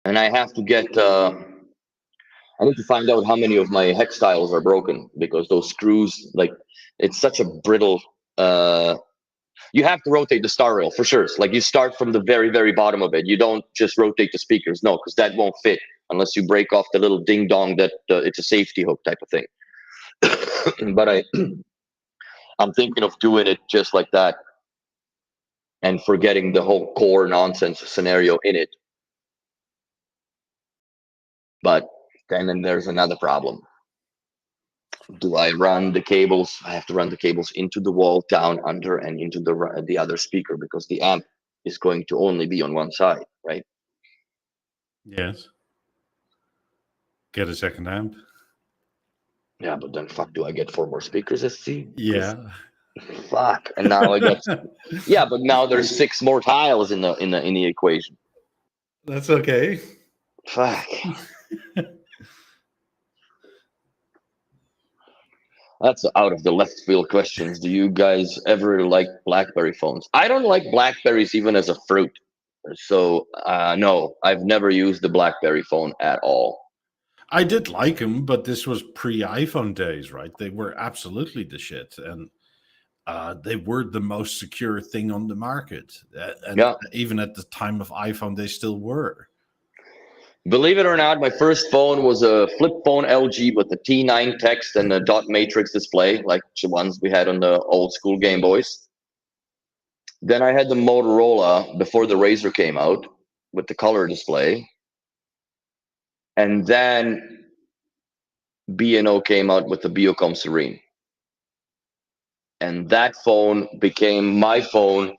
And I have to get I need to find out how many of my hex tiles are broken, because those screws, like, it's such a brittle. You have to rotate the star rail for sure. Like, you start from the very, very bottom of it. You don't just rotate the speakers, no, because that won't fit unless you break off the little ding dong that it's a safety hook type of thing. But I'm thinking of doing it just like that and forgetting the whole core nonsense scenario in it. But then there's another problem. Do I run the cables? I have to run the cables into the wall, down, under, and into the other speaker, because the amp is going to only be on one side, right? Yes. Get a second amp. Yeah, but then fuck, do I get 4 more speakers, SC? Yeah. Fuck, and now I got. Yeah, but now there's 6 more tiles in the equation. That's okay. Fuck. That's out of the left field questions. Do you guys ever like BlackBerry phones? I don't like Blackberries even as a fruit. So no, I've never used the BlackBerry phone at all. I did like them, but this was pre-iPhone days, right? They were absolutely the shit. And they were the most secure thing on the market. And even at the time of iPhone, they still were. Believe it or not, my first phone was a flip phone LG with the T9 text and a dot matrix display, like the ones we had on the old school Game Boys. Then I had the Motorola before the Razr came out with the color display. And then B&O came out with the Beocom Serene. And that phone became my phone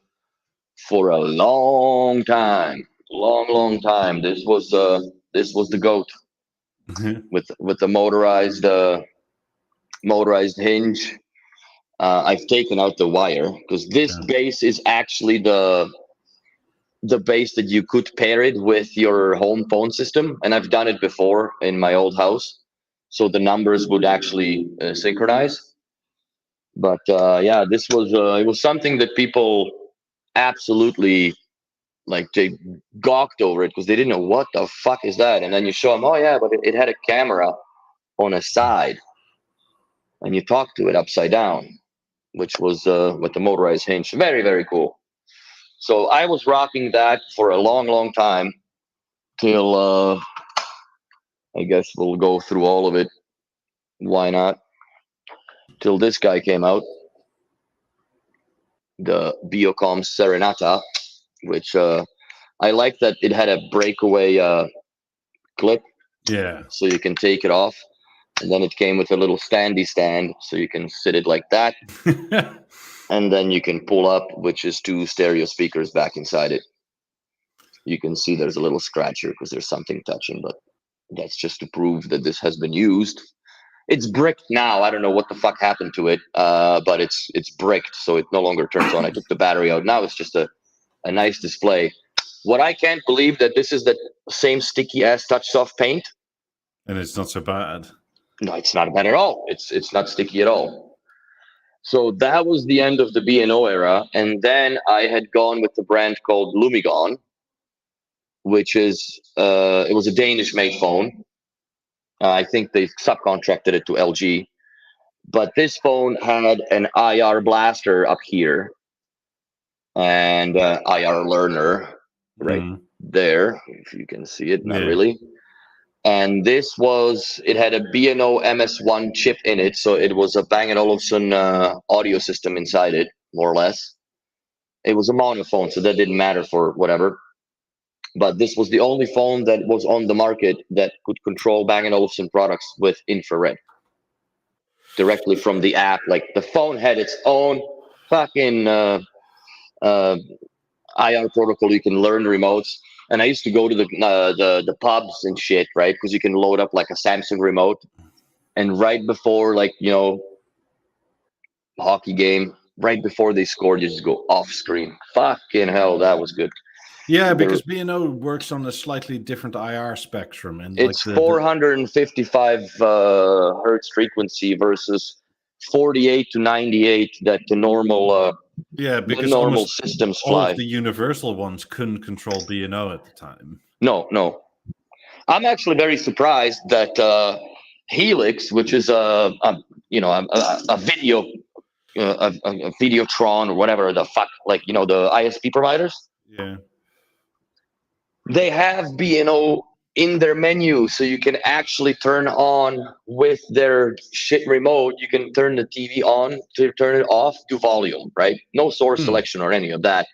for a long time. Long time. This was the GOAT. with the motorized hinge. I've taken out the wire because this base is actually the base that you could pair it with your home phone system, and I've done it before in my old house, so the numbers would actually synchronize. But yeah, this was it was something that people absolutely like they gawked over it because they didn't know what the fuck is that, and then you show them, oh yeah, but it had a camera on a side, and you talk to it upside down, which was with the motorized hinge. Very, very cool. So I was rocking that for a long time till I guess we'll go through all of it. Why not? Till this guy came out, the Beocom Serenata, which I like that it had a breakaway clip. Yeah. So you can take it off. And then it came with a little standy stand, so you can sit it like that. And then you can pull up, which is 2 stereo speakers back inside it. You can see there's a little scratch here because there's something touching, but that's just to prove that this has been used. It's bricked now. I don't know what the fuck happened to it, but it's bricked, so it no longer turns on. I took the battery out. Now it's just a nice display. What I can't believe that this is the same sticky ass touch soft paint. And it's not so bad. No, it's not bad at all. It's not sticky at all. So that was the end of the B&O era, and then I had gone with the brand called Lumigon, which is it was a Danish-made phone. I think they subcontracted it to LG, but this phone had an IR blaster up here and IR learner right there, if you can see it. Not really. And this it had a B&O MS1 chip in it, so it was a Bang & Olufsen audio system inside it, more or less. It was a monophone, so that didn't matter for whatever. But this was the only phone that was on the market that could control Bang & Olufsen products with infrared directly from the app. Like the phone had its own fucking IR protocol. You can learn remotes. And I used to go to the pubs and shit, right? Because you can load up like a Samsung remote. And right before, like, you know, hockey game, right before they scored, you just go off screen. Fucking hell, that was good. Yeah, because B&O works on a slightly different IR spectrum, and it's like 455 hertz frequency versus 48 to 98 that the normal because the normal systems fly. All of the universal ones couldn't control B&O at the time. No. I'm actually very surprised that Helix, which is a video a Videotron or whatever the fuck, like, you know, the ISP providers. Yeah. They have B&O in their menu, so you can actually turn on with their shit remote. You can turn the TV on, to turn it off to volume, right? No source selection or any of that,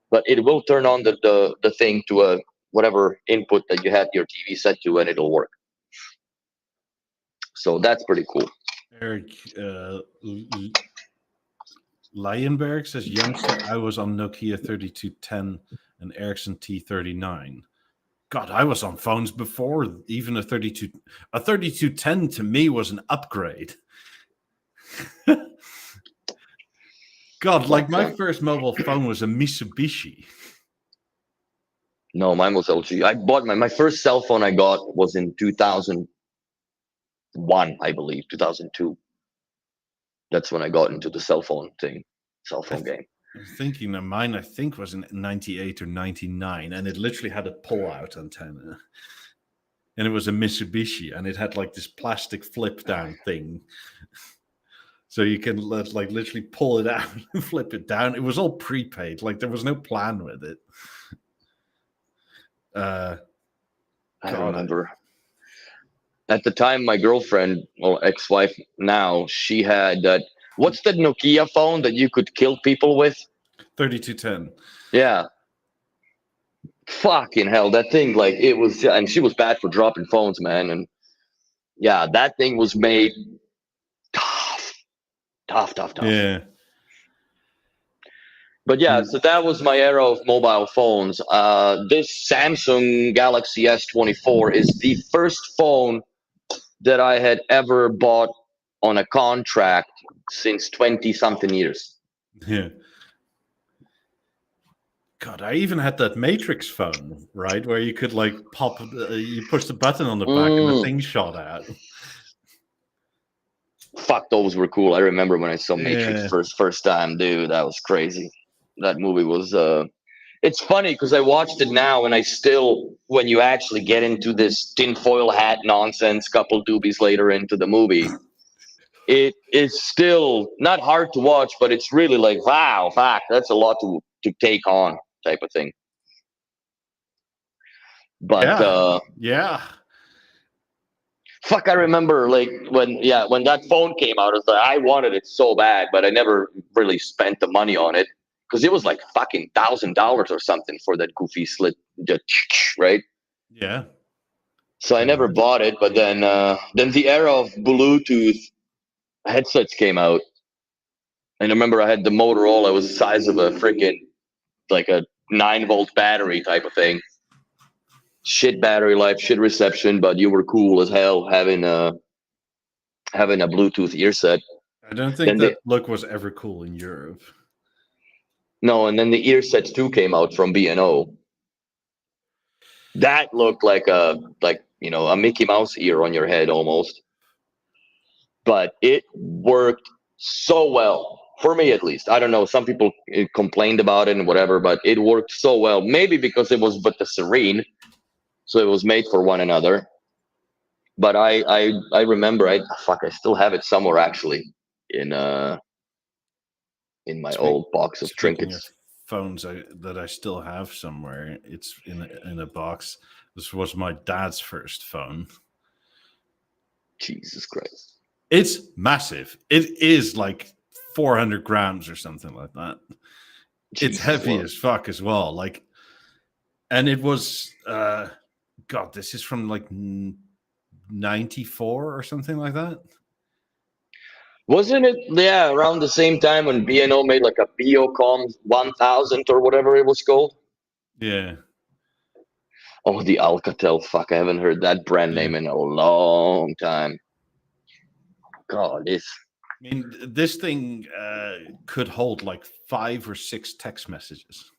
but it will turn on the thing to a whatever input that you have your TV set to, and it'll work. So that's pretty cool. Eric Leyenberg says, youngster, I was on Nokia 3210 and Ericsson T39. God, I was on phones before even a 3210 to me was an upgrade. God, like my first mobile phone was a Mitsubishi. No, mine was LG. I bought my first cell phone I got was in 2001, I believe, 2002. That's when I got into the cell phone game. I'm thinking that mine, I think, was in 98 or 99, and it literally had a pull-out antenna. And it was a Mitsubishi, and it had like this plastic flip-down thing. So you can like literally pull it out and flip it down. It was all prepaid. Like there was no plan with it. I remember. At the time, my girlfriend, or ex-wife now, she had that. What's that Nokia phone that you could kill people with? 3210. Yeah. Fucking hell, that thing, like, it was, and she was bad for dropping phones, man. And yeah, that thing was made tough. Yeah. But yeah, so that was my era of mobile phones. This Samsung Galaxy S24 is the first phone that I had ever bought on a contract since 20 something years. Yeah. God, I even had that Matrix phone, right? Where you could like pop, you push the button on the back and the thing shot out. Fuck, those were cool. I remember when I saw Matrix first time, dude, that was crazy. That movie was, it's funny because I watched it now and I still, when you actually get into this tinfoil hat nonsense, couple doobies later into the movie, it is still not hard to watch, but it's really like, wow, fuck, that's a lot to take on type of thing. But yeah. Fuck, I remember like when that phone came out, I wanted it so bad, but I never really spent the money on it because it was like fucking $1,000 or something for that goofy slit, right? Yeah. So I never bought it, but then the era of Bluetooth headsets came out, and I remember I had the Motorola. It was the size of a freaking like a 9-volt battery type of thing. Shit battery life, shit reception, but you were cool as hell having a Bluetooth ear set. I don't think that look was ever cool in Europe. No, and then the ear sets too came out from B&O. That looked like a Mickey Mouse ear on your head almost. But it worked so well. For me at least. I don't know. Some people complained about it and whatever, but it worked so well. Maybe because it was but the Serene. So it was made for one another. But I remember I still have it somewhere actually in my old box of trinkets. Of phones that I still have somewhere. It's in a box. This was my dad's first phone. Jesus Christ. It's massive. It is like 400 grams or something like that. Jesus, it's heavy as fuck as well. Like, and it was God, this is from like 94 or something like that. Wasn't it, around the same time when B&O made like a Beocom 1000 or whatever it was called? Yeah. Oh, the Alcatel. Fuck, I haven't heard that brand name in a long time. God, I mean, this thing could hold like 5 or 6 text messages.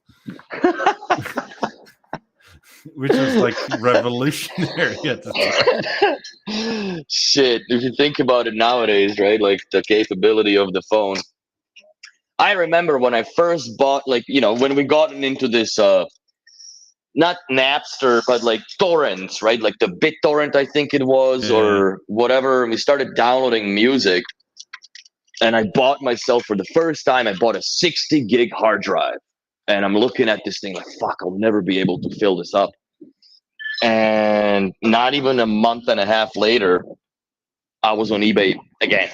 Which was like revolutionary at the time. Shit, if you think about it nowadays, right? Like the capability of the phone. I remember when I first bought, like, when we got into this, not Napster, but like torrents, right? Like the BitTorrent, I think it was, or whatever. And we started downloading music. And I bought myself, for the first time, I bought a 60 gig hard drive. And I'm looking at this thing like, fuck, I'll never be able to fill this up. And not even a month and a half later, I was on eBay again,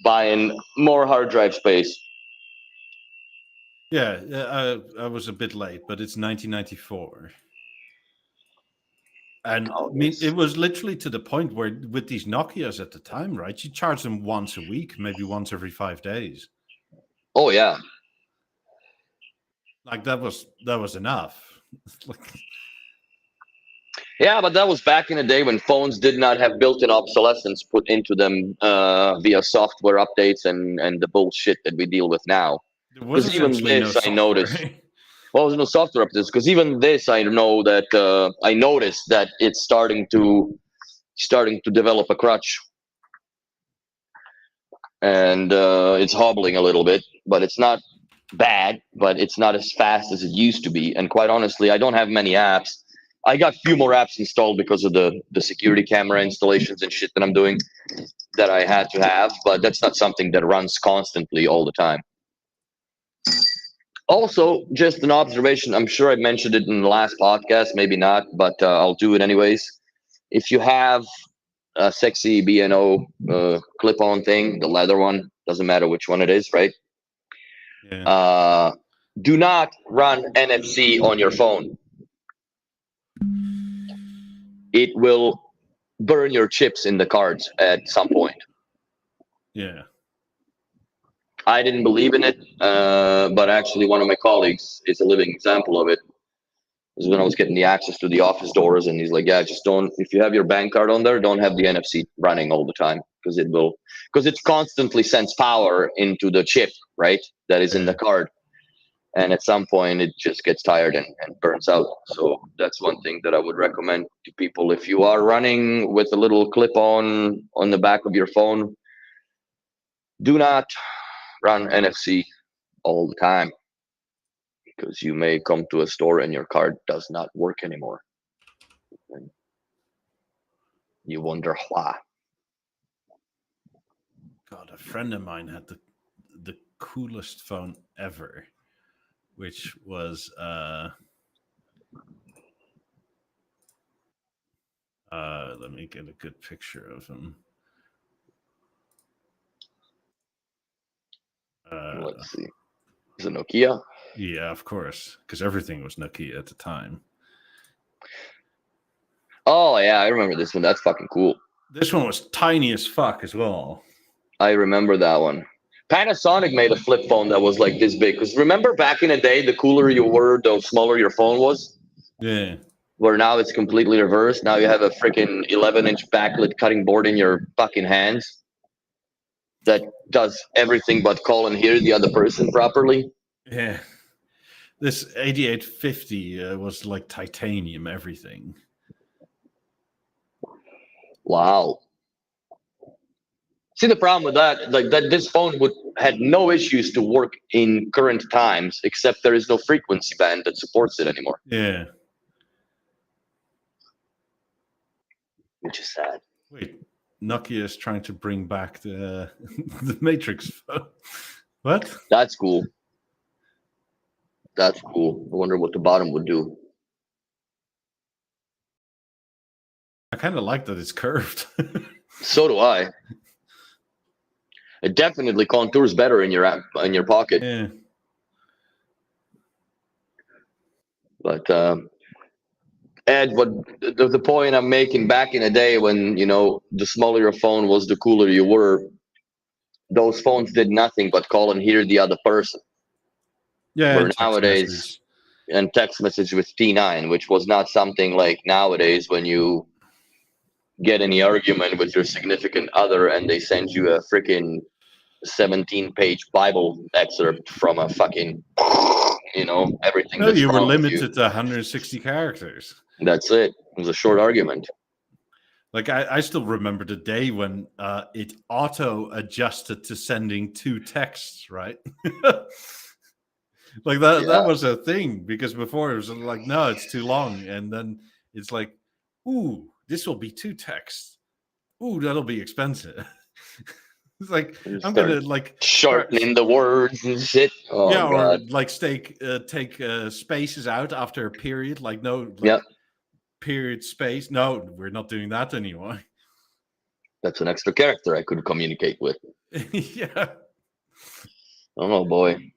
buying more hard drive space. Yeah, I was a bit late, but it's 1994. And I mean, it was literally to the point where with these Nokias at the time, right? You charge them once a week, maybe once every 5 days. Oh, yeah. Like that was enough. Yeah, but that was back in the day when phones did not have built-in obsolescence put into them via software updates and the bullshit that we deal with now. Because even this, I noticed. Well, there's no software updates. Because even this, I know that I noticed that it's starting to develop a crutch, and it's hobbling a little bit. But it's not bad. But it's not as fast as it used to be. And quite honestly, I don't have many apps. I got a few more apps installed because of the security camera installations and shit that I'm doing. that I had to have, but that's not something that runs constantly all the time. Also, just an observation. I'm sure I mentioned it in the last podcast, maybe not, but I'll do it anyways. If you have a sexy B&O clip-on thing, the leather one, doesn't matter which one it is, right? Yeah. Do not run NFC on your phone. It will burn your chips in the cards at some point. Yeah. I didn't believe in it, but actually one of my colleagues is a living example of it. This is when I was getting the access to the office doors, and he's like, yeah, just don't, if you have your bank card on there, don't have the NFC running all the time, because it constantly sends power into the chip, right, that is in the card. And at some point it just gets tired and burns out. So that's one thing that I would recommend to people. If you are running with a little clip on the back of your phone, do not run NFC all the time, because you may come to a store and your card does not work anymore. And you wonder why. God, a friend of mine had the coolest phone ever, which was let me get a good picture of him. Let's see. Is it Nokia? Yeah, of course, because everything was Nokia at the time. Oh yeah, I remember this one. That's fucking cool. This one was tiny as fuck as well. I remember that one. Panasonic made a flip phone that was like this big. Because remember back in the day, the cooler you were, the smaller your phone was. Yeah. Where now it's completely reversed. Now you have a freaking 11-inch backlit cutting board in your fucking hands that does everything but call and hear the other person properly. Yeah. This 8850 was like titanium everything. Wow. See, the problem with that, like that, this phone had no issues to work in current times, except there is no frequency band that supports it anymore. Yeah. Which is sad. Wait, Nokia is trying to bring back the the Matrix phone. What? That's cool. That's cool. I wonder what the bottom would do. I kind of like that it's curved. So do I. It definitely contours better in your pocket. Yeah. But Ed, what the point I'm making, back in the day when, you know, the smaller your phone was, the cooler you were, those phones did nothing but call and hear the other person. Yeah. Where nowadays, and text message with T9, which was not something like nowadays when you get any argument with your significant other and they send you a freaking 17-page Bible excerpt from a fucking, you know, everything. No, that's you were wrong with limited to 160 characters. That's it. It was a short argument. Like I still remember the day when it auto adjusted to sending 2 texts, right? Like that was a thing, because before it was like, no, it's too long, and then it's like, ooh, this will be 2 texts. Ooh, that'll be expensive. It's like, I'm gonna like shortening the words and shit. Oh, yeah, or God. like take spaces out after a period, like no, like, Yep. period space. No, we're not doing that anymore. That's an extra character I could communicate with. Yeah. Oh boy,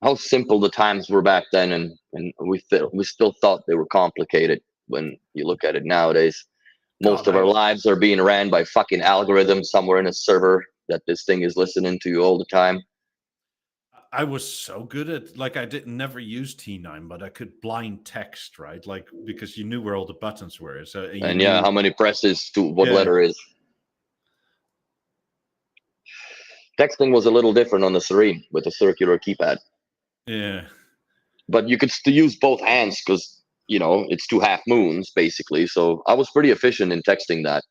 how simple the times were back then, and we still thought they were complicated. When you look at it nowadays, most of our lives are being ran by fucking algorithms somewhere in a server that this thing is listening to you all the time. I was so good at, like, I didn't never use T9, but I could blind text, right? Like, because you knew where all the buttons were. So and yeah, how many presses to what letter is. Texting was a little different on the Serene with a circular keypad. Yeah. But you could still use both hands because, you know, it's 2 half moons basically. So I was pretty efficient in texting that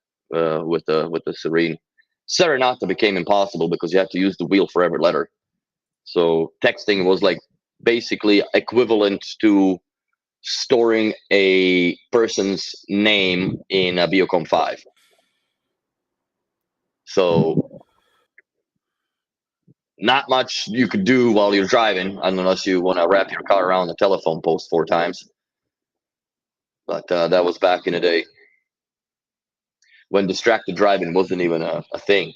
with the Serene. Serenata became impossible because you had to use the wheel for every letter. So texting was like basically equivalent to storing a person's name in a Beocom 5. So not much you could do while you're driving, unless you want to wrap your car around the telephone post 4 times. But that was back in the day when distracted driving wasn't even a thing.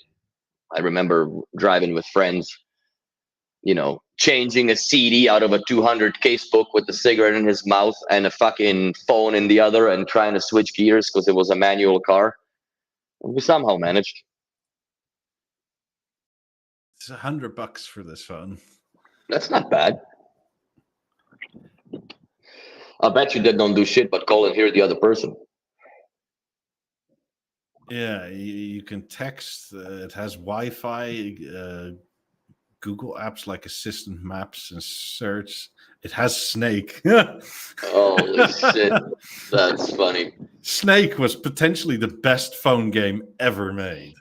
I remember driving with friends, changing a CD out of a 200 case book with a cigarette in his mouth and a fucking phone in the other and trying to switch gears because it was a manual car. We somehow managed. It's $100 for this phone. That's not bad. I bet you that don't do shit but call and hear the other person. Yeah, you can text. It has Wi-Fi, Google apps like Assistant Maps and Search. It has Snake. Holy shit. That's funny. Snake was potentially the best phone game ever made.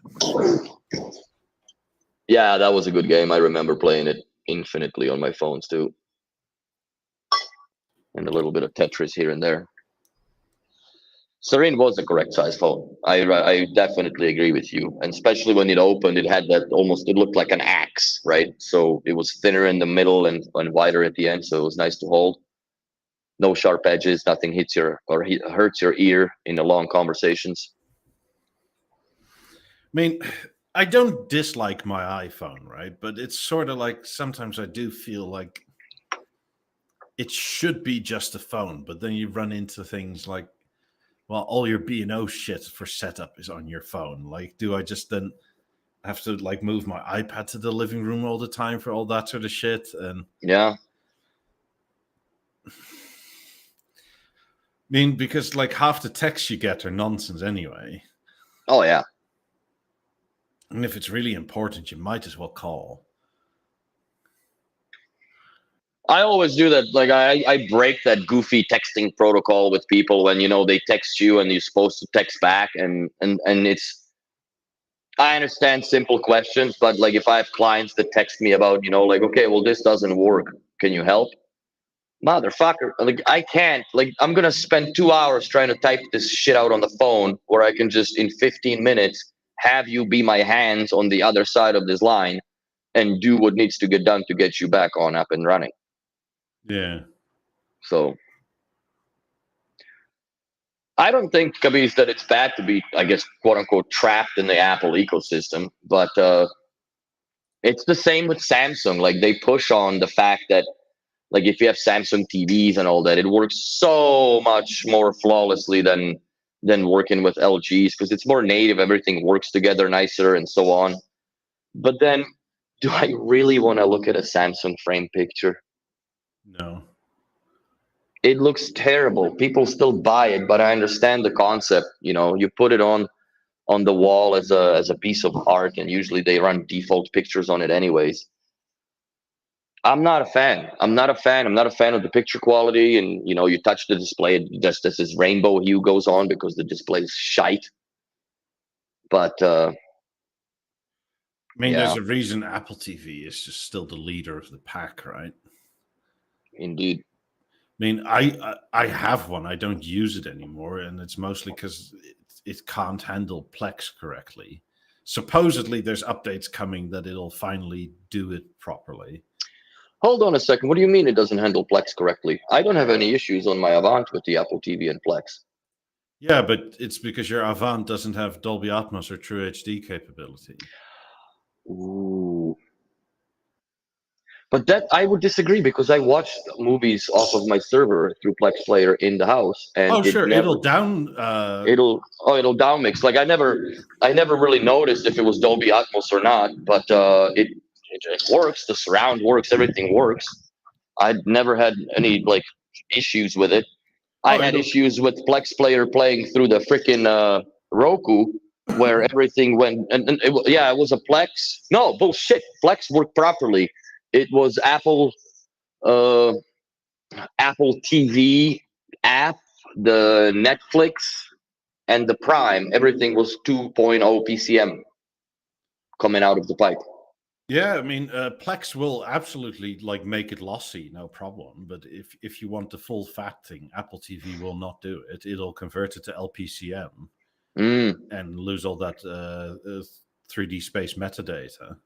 Yeah, that was a good game. I remember playing it infinitely on my phones too. And a little bit of Tetris here and there. Serene was the correct size phone. I definitely agree with you. And especially when it opened, it had that it looked like an axe, right? So it was thinner in the middle and wider at the end. So it was nice to hold. No sharp edges, nothing hurts your ear in the long conversations. I mean, I don't dislike my iPhone, right? But it's sort of like sometimes I do feel like it should be just a phone, but then you run into things like, well, all your B&O shit for setup is on your phone. Like, do I just then have to like move my iPad to the living room all the time for all that sort of shit? And yeah. I mean, because like half the texts you get are nonsense anyway. Oh, yeah. And if it's really important, you might as well call. I always do that. Like I break that goofy texting protocol with people when they text you and you're supposed to text back and it's. I understand simple questions, but like if I have clients that text me about like, okay, well, this doesn't work, can you help? Motherfucker, like I can't. Like I'm gonna spend 2 hours trying to type this shit out on the phone, where I can just in 15 minutes have you be my hands on the other side of this line and do what needs to get done to get you back on up and running. Yeah. So I don't think, Kabis, that it's bad to be, I guess, quote unquote, trapped in the Apple ecosystem. But it's the same with Samsung. Like they push on the fact that, like, if you have Samsung TVs and all that, it works so much more flawlessly than working with LGs because it's more native. Everything works together nicer and so on. But then, do I really want to look at a Samsung frame picture? No. It looks terrible. People still buy it, but I understand the concept. You put it on the wall as a piece of art, and usually they run default pictures on it anyways. I'm not a fan. I'm not a fan of the picture quality, and you touch the display, just this rainbow hue goes on because the display is shite. But I mean, yeah, there's a reason Apple TV is just still the leader of the pack, right? indeed. I mean, I have one. I don't use it anymore, and it's mostly because it can't handle Plex correctly. Supposedly, there's updates coming that it'll finally do it properly. Hold on a second. What do you mean it doesn't handle Plex correctly? I don't have any issues on my Avant with the Apple TV and Plex. Yeah, but it's because your Avant doesn't have Dolby Atmos or True HD capability. Ooh. But that I would disagree because I watched movies off of my server through Plex Player in the house, and It'll down. It'll down mix. Like I never really noticed if it was Dolby Atmos or not, but it works. The surround works. Everything works. I'd never had any like issues with it. I had issues with Plex Player playing through the freaking Roku, where everything went and it was a Plex. No bullshit. Plex worked properly. It was Apple TV app, the Netflix, and the Prime. Everything was 2.0 PCM coming out of the pipe. Yeah, I mean, Plex will absolutely like make it lossy, no problem. But if you want the full fat thing, Apple TV will not do it. It'll convert it to LPCM and lose all that 3D space metadata,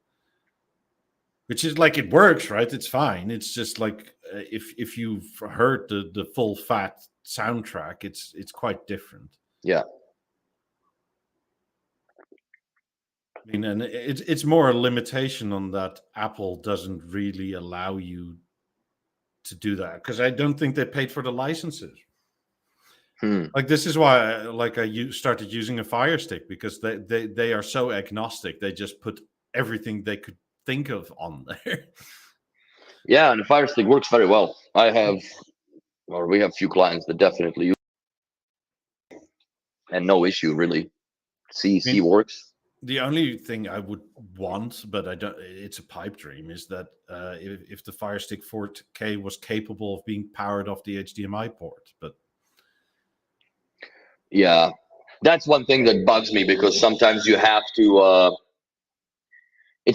which is like, it works, right? It's fine. It's just like if you've heard the full fat soundtrack, it's quite different. Yeah. I mean, and it's more a limitation on that Apple doesn't really allow you to do that, because I don't think they paid for the licenses. Like, this is why I started using a Fire Stick, because they are so agnostic. They just put everything they could think of on there. Yeah, and the Fire Stick works very well. We have few clients that definitely use it, and no issue really. C works. The only thing I would want, but I don't, it's a pipe dream, is that if the Fire Stick 4K was capable of being powered off the HDMI port. But yeah, that's one thing that bugs me, because sometimes you have to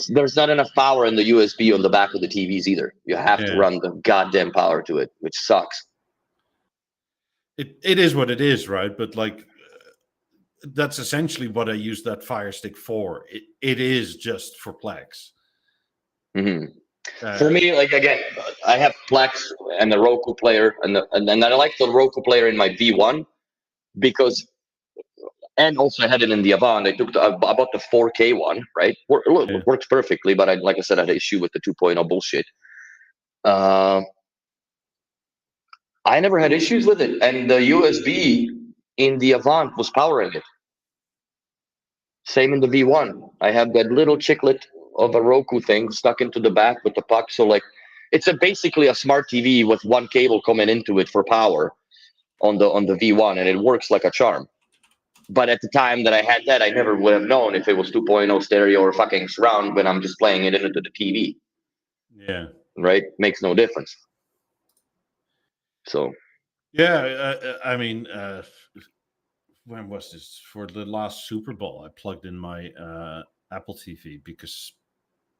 there's not enough power in the USB on the back of the TVs either. You have to run the goddamn power to it, which sucks. It is what it is, right? But like, that's essentially what I use that Fire Stick for. It is just for Plex. For me, like, again, I have Plex and the Roku player, and I like the Roku player in my V1 because, and also I had it in the Avant. I bought the 4K one, right? It works perfectly, but like I said, I had an issue with the 2.0 bullshit. I never had issues with it, and the USB in the Avant was powering it. Same in the V1. I have that little chiclet of a Roku thing stuck into the back with the puck. So like, it's basically a smart TV with one cable coming into it for power on the V1, and it works like a charm. But at the time that I had that, I never would have known if it was 2.0 stereo or fucking surround when I'm just playing it into the TV. Yeah. Right? Makes no difference. So. Yeah, I mean, when was this? For the last Super Bowl, I plugged in my Apple TV because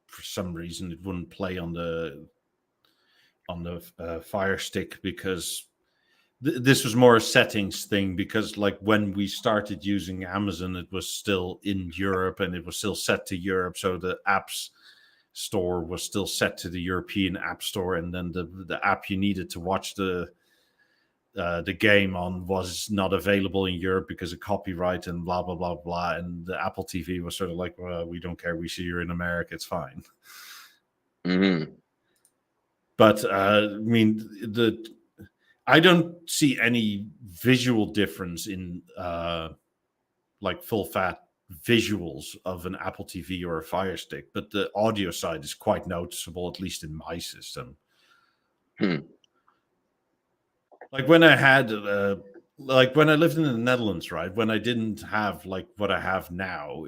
for some reason it wouldn't play on the Fire Stick, because this was more a settings thing, because like when we started using Amazon, it was still in Europe and it was still set to Europe, so the apps store was still set to the European app store, and then the app you needed to watch the game on was not available in Europe because of copyright and blah blah blah blah. And the Apple TV was sort of like, well, we don't care, we see you're in America, it's fine. But I mean, I don't see any visual difference in like full fat visuals of an Apple TV or a Fire Stick, but the audio side is quite noticeable, at least in my system. Like when I had, like when I lived in the Netherlands, right? When I didn't have like what I have now,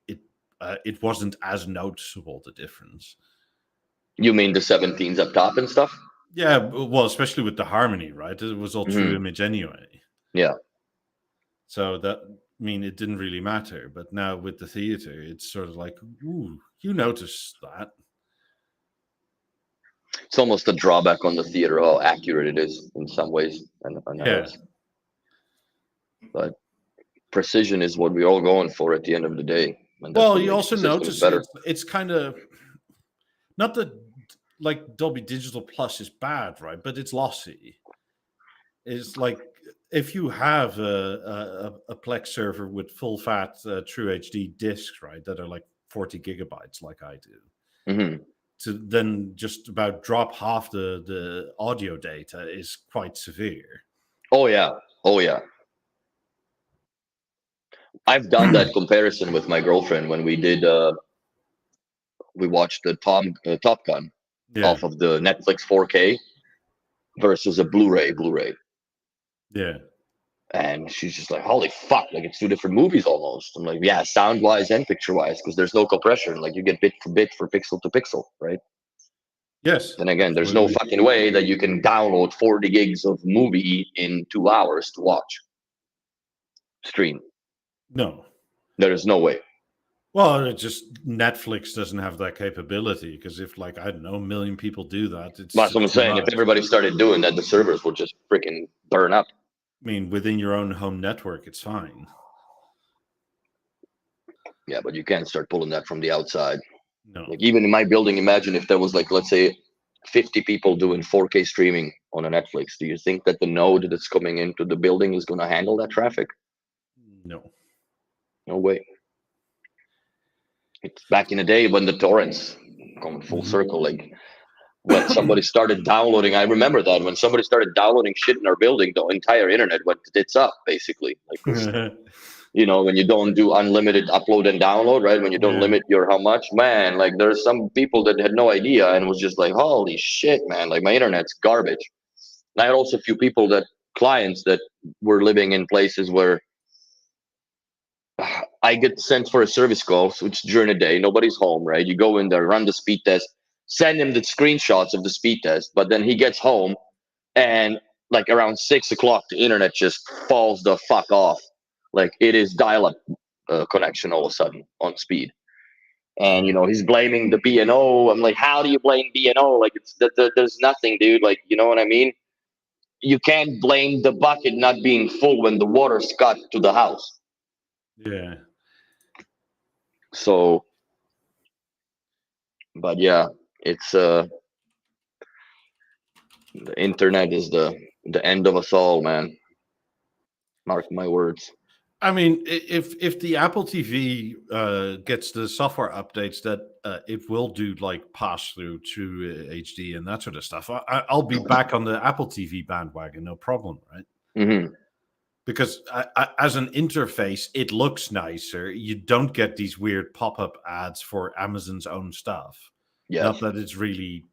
it wasn't as noticeable, the difference. You mean the 17s up top and stuff? Yeah, well, especially with the Harmony, right? It was all true image anyway. Yeah. So that, I mean, it didn't really matter. But now with the theater, it's sort of like, ooh, you notice that. It's almost a drawback on the theater how accurate it is in some ways, and others. But precision is what we're all going for at the end of the day. Well, you also notice it's kind of not that like Dolby Digital Plus is bad, right? But it's lossy. It's like if you have a Plex server with full fat True HD discs, right, that are like 40 gigabytes, like I do, to then just about drop half the audio data is quite severe. Oh yeah. I've done that comparison with my girlfriend when we did. We watched the Top Gun off of the Netflix 4K versus a Blu-ray. Yeah. And she's just like, holy fuck, like it's two different movies almost. I'm like, yeah, sound wise and picture wise, because there's no compression. Like you get bit for bit for pixel to pixel, right? Yes. And again, there's no fucking way that you can download 40 gigs of movie in 2 hours to watch. Stream. No. There is no way. Well, it just Netflix doesn't have that capability, because if like, I don't know, 1 million people do that, that's what I'm saying. If everybody started doing that, the servers would just freaking burn up. I mean, within your own home network, it's fine. Yeah, but you can't start pulling that from the outside. No. Like even in my building, imagine if there was like, let's say, 50 people doing 4K streaming on a Netflix. Do you think that the node that's coming into the building is going to handle that traffic? No. No way. It's back in the day when the torrents come full circle. Like when somebody started downloading, I remember that when somebody started downloading shit in our building, the entire internet went tits up, basically. Like, you know, when you don't do unlimited upload and download, right? When you don't limit your how much, man, like there's some people that had no idea and was just like, holy shit, man, like my internet's garbage. And I had also a few people clients that were living in places where I get sent for a service call, which during the day, nobody's home, right? You go in there, run the speed test, send him the screenshots of the speed test, but then he gets home and like around 6 o'clock, the internet just falls the fuck off. Like it is dial-up connection all of a sudden on speed. And, you know, he's blaming the BNO. I'm like, how do you blame BNO? Like it's there's nothing, dude. Like, you know what I mean? You can't blame the bucket not being full when the water's got to the house. Yeah. So, but yeah, it's the internet is the end of us all, man. Mark my words. I mean, if the Apple TV gets the software updates that it will do like pass through to HD and that sort of stuff, I'll be back on the Apple TV bandwagon, no problem, right? Mm-hmm. Because as an interface, it looks nicer. You don't get these weird pop-up ads for Amazon's own stuff. Yes. Not that it's really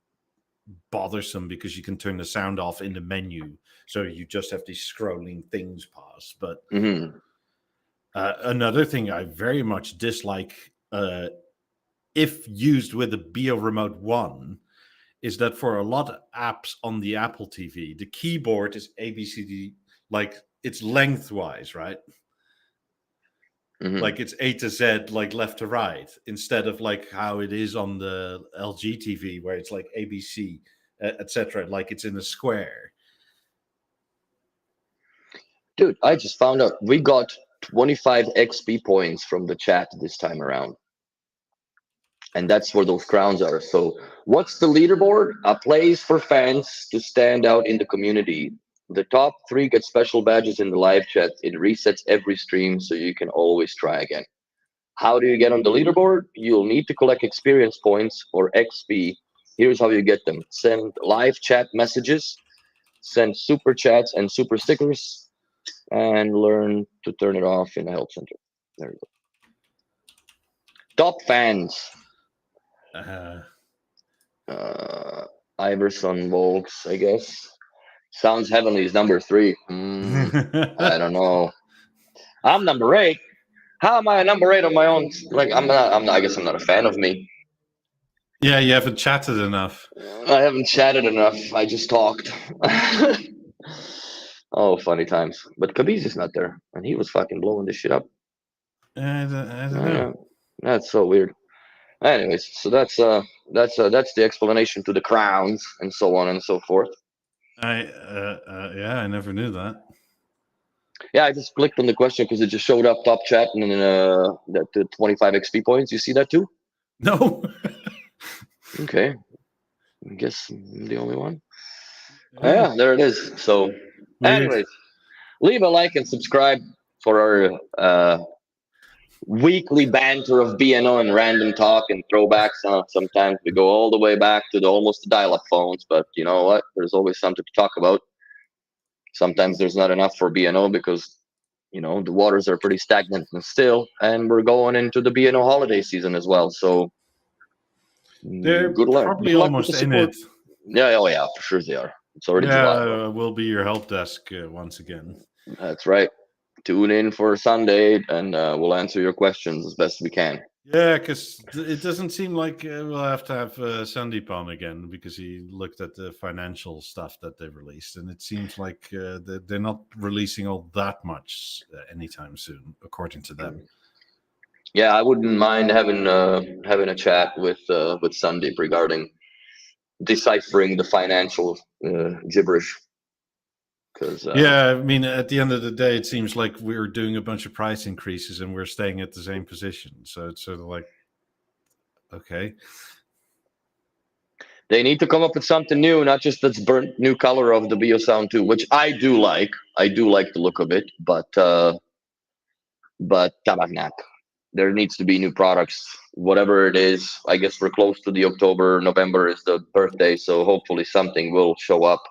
bothersome because you can turn the sound off in the menu, so you just have these scrolling things pass. But another thing I very much dislike, if used with a Beo Remote 1, is that for a lot of apps on the Apple TV, the keyboard is ABCD, like it's lengthwise, right? Like it's A to Z, like left to right, instead of like how it is on the LG TV, where it's like ABC, etc. Like it's in a square. Dude, I just found out we got 25 XP points from the chat this time around. And that's where those crowns are. So what's the leaderboard? A place for fans to stand out in the community. The top 3 get special badges in the live chat. It resets every stream, so you can always try again. How do you get on the leaderboard? You'll need to collect experience points or XP. Here's how you get them. Send live chat messages, send super chats and super stickers, and learn to turn it off in the help center. There you go. Top fans. Iverson Volks, I guess. Sounds Heavenly is number 3. I don't know. I'm number 8. How am I a number 8 on my own? Like I'm not. I guess I'm not a fan of me. Yeah, you haven't chatted enough. I haven't chatted enough. I just talked. Oh, funny times. But Khabib is not there, and he was fucking blowing this shit up. I don't know. That's so weird. Anyways, so that's the explanation to the crowns and so on and so forth. I never knew that. Yeah, I just clicked on the question because it just showed up top chat and then that the 25 XP points. You see that too? No. Okay. I guess I'm the only one. Yeah, there it is. So, anyways, leave a like and subscribe for our weekly banter of BNO and random talk and throwbacks. Sometimes we go all the way back to almost the dial-up phones, but you know what? There's always something to talk about. Sometimes there's not enough for BNO because, you know, the waters are pretty stagnant and still, and we're going into the BNO holiday season as well. So they're good luck. Probably good luck almost with the in it. Yeah, oh yeah, for sure they are. It's already July. We'll be your help desk once again. That's right. Tune in for Sunday, and we'll answer your questions as best we can. Yeah, because it doesn't seem like we'll have to have Sandeep on again because he looked at the financial stuff that they released, and it seems like they're not releasing all that much anytime soon, according to them. Yeah, I wouldn't mind having a chat with Sandeep regarding deciphering the financial gibberish. Because yeah, I mean, at the end of the day, it seems like we're doing a bunch of price increases and we're staying at the same position. So it's sort of like, okay, they need to come up with something new, not just this burnt new color of the Beosound 2, which I do like. I do like the look of it, but tabaknak. There needs to be new products, whatever it is. I guess we're close to the October. November is the birthday, so hopefully something will show up.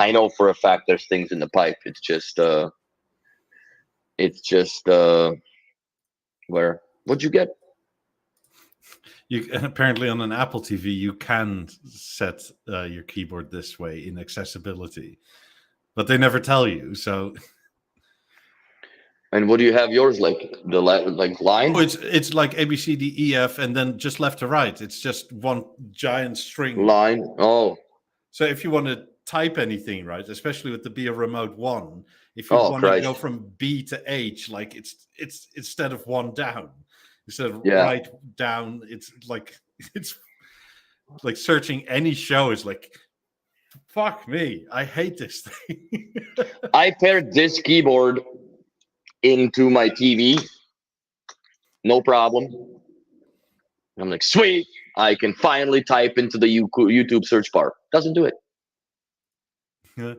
I know for a fact there's things in the pipe. It's just where what'd you get? You apparently on an Apple TV you can set your keyboard this way in accessibility, but they never tell you. So, And what do you have yours like? The like line? oh, it's like A B C D E F, and then just left to right. It's just one giant string line. Oh, so if you want to type anything, right, especially with the Be a Remote 1, if you oh, want to Christ. go from B to H, like it's instead of one down, instead of Yeah. right down, it's like searching any show is like, fuck me, I hate this thing. I paired this keyboard into my TV, no problem. I'm like, sweet, I can finally type into the YouTube search bar. Doesn't do it. Yeah.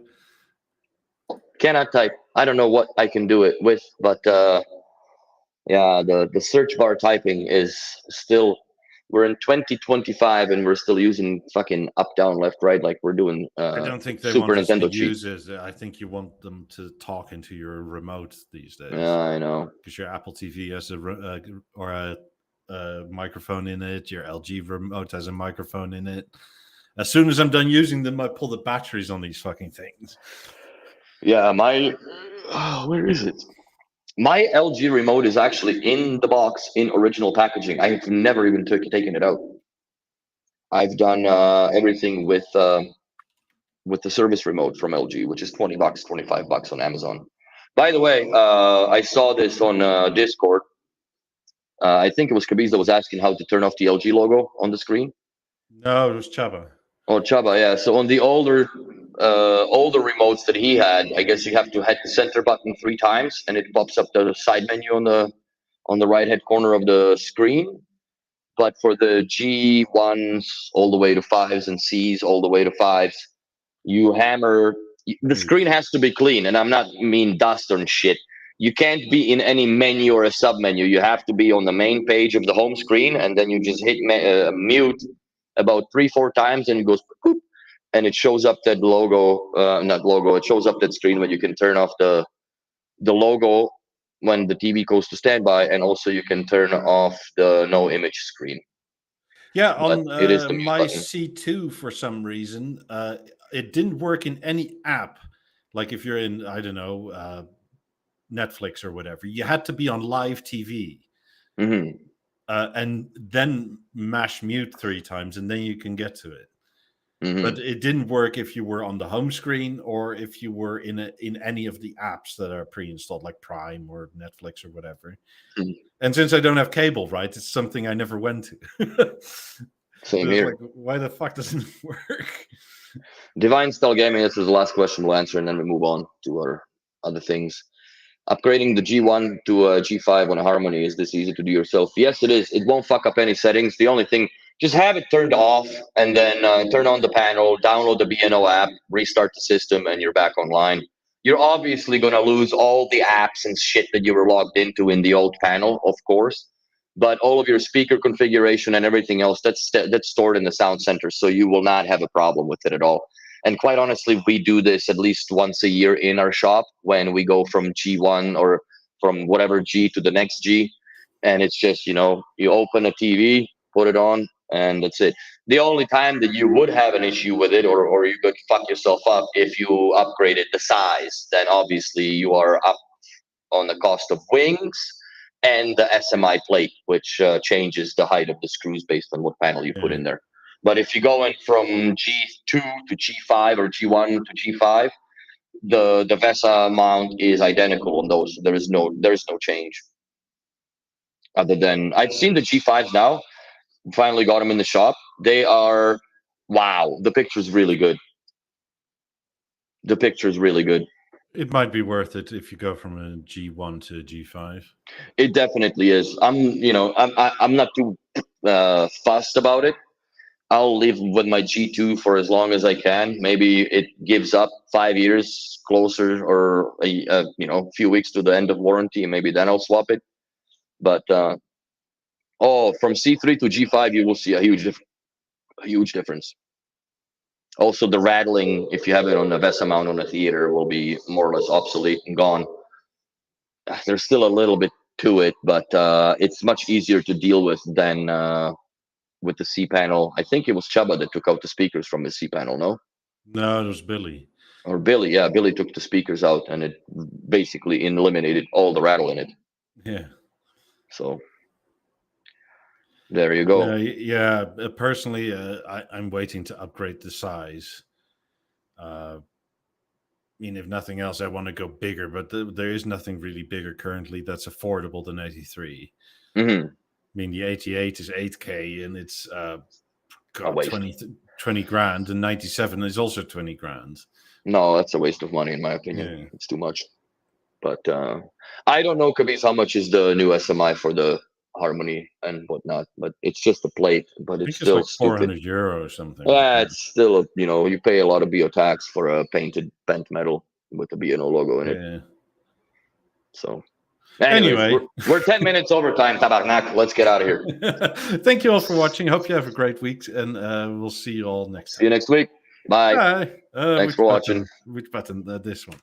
Cannot type. I don't know what I can do it with, but yeah, the search bar typing is still. We're in 2025 and we're still using fucking up, down, left, right, like we're doing. I don't think they Super want us to Nintendo use it. I think you want them to talk into your remote these days. Yeah, I know. Because your Apple TV has a microphone in it. Your LG remote has a microphone in it. As soon as I'm done using them, I pull the batteries on these fucking things. Yeah, where is it? My LG remote is actually in the box in original packaging. I have never even taken it out. I've done everything with the service remote from LG, which is $20, $25 on Amazon. By the way, I saw this on Discord. I think it was Kabiz that was asking how to turn off the LG logo on the screen. No, it was Chaba. Oh, Chaba, yeah. So on the older remotes that he had, I guess you have to hit the center button 3 times, and it pops up the side menu on the right hand corner of the screen. But for the G1s all the way to 5s and Cs all the way to 5s, you hammer. The screen has to be clean, and I'm not mean dust or shit. You can't be in any menu or a sub menu. You have to be on the main page of the home screen, and then you just hit mute about 3-4 times, and it goes boop, and it shows up that logo. Not logo. It shows up that screen where you can turn off the logo when the TV goes to standby, and also you can turn off the no image screen. Yeah, on it is the my button. C2 for some reason, it didn't work in any app. Like if you're in, I don't know, Netflix or whatever, you had to be on live TV. Mm-hmm. And then mash mute 3 times, and then you can get to it. Mm-hmm. But it didn't work if you were on the home screen or if you were in any of the apps that are pre-installed, like Prime or Netflix or whatever. Mm-hmm. And since I don't have cable, right, it's something I never went to. Same here. Like, why the fuck doesn't it work? Divine Style Gaming, this is the last question we'll answer, and then we move on to our other things. Upgrading the G1 to a G5 on a Harmony, is this easy to do yourself? Yes, it is. It won't fuck up any settings. The only thing, just have it turned off, and then turn on the panel, download the BNO app, restart the system, and you're back online. You're obviously going to lose all the apps and shit that you were logged into in the old panel, of course. But all of your speaker configuration and everything else, that's stored in the sound center, so you will not have a problem with it at all. And quite honestly, we do this at least once a year in our shop when we go from G1 or from whatever G to the next G. And it's just, you open a TV, put it on, and that's it. The only time that you would have an issue with it, or you could fuck yourself up if you upgraded the size, then obviously you are up on the cost of wings and the SMI plate, which changes the height of the screws based on what panel you put in there. But if you're going from G2 to G5 or G1 to G5, the VESA mount is identical on those. There's no change. Other than I've seen the G5s now. Finally got them in the shop. They are, wow. The picture's really good. The picture's really good. It might be worth it if you go from a G1 to a G5. It definitely is. I'm not too fussed about it. I'll live with my G2 for as long as I can. Maybe it gives up 5 years closer, or a few weeks to the end of warranty, and maybe then I'll swap it. But from C3 to G5, you will see a huge difference. Also, the rattling, if you have it on the VESA mount on a theater, will be more or less obsolete and gone. There's still a little bit to it, but it's much easier to deal with than with the C panel. I think it was Chubba that took out the speakers from his C panel, no? No, it was Billy. Or Billy, yeah. Billy took the speakers out, and it basically eliminated all the rattle in it. Yeah. So there you go. Yeah. Personally, I'm waiting to upgrade the size. If nothing else, I want to go bigger, but there is nothing really bigger currently that's affordable than 83. Mm-hmm. The 88 is 8K, and it's 20 grand, and 97 is also 20 grand. No, that's a waste of money, in my opinion. Yeah. It's too much. But I don't know, Kabis, how much is the new SMI for the Harmony and whatnot, but it's just a plate, but it's still like €400 or something. Yeah, it's still, you pay a lot of BeoTalk for a painted bent metal with the B&O logo in it. So anyway, we're 10 minutes over time, Tabarnak. Let's get out of here. Thank you all for watching. Hope you have a great week, and we'll see you all next time. See you next week. Bye. Bye. Thanks for watching. Which button? This one.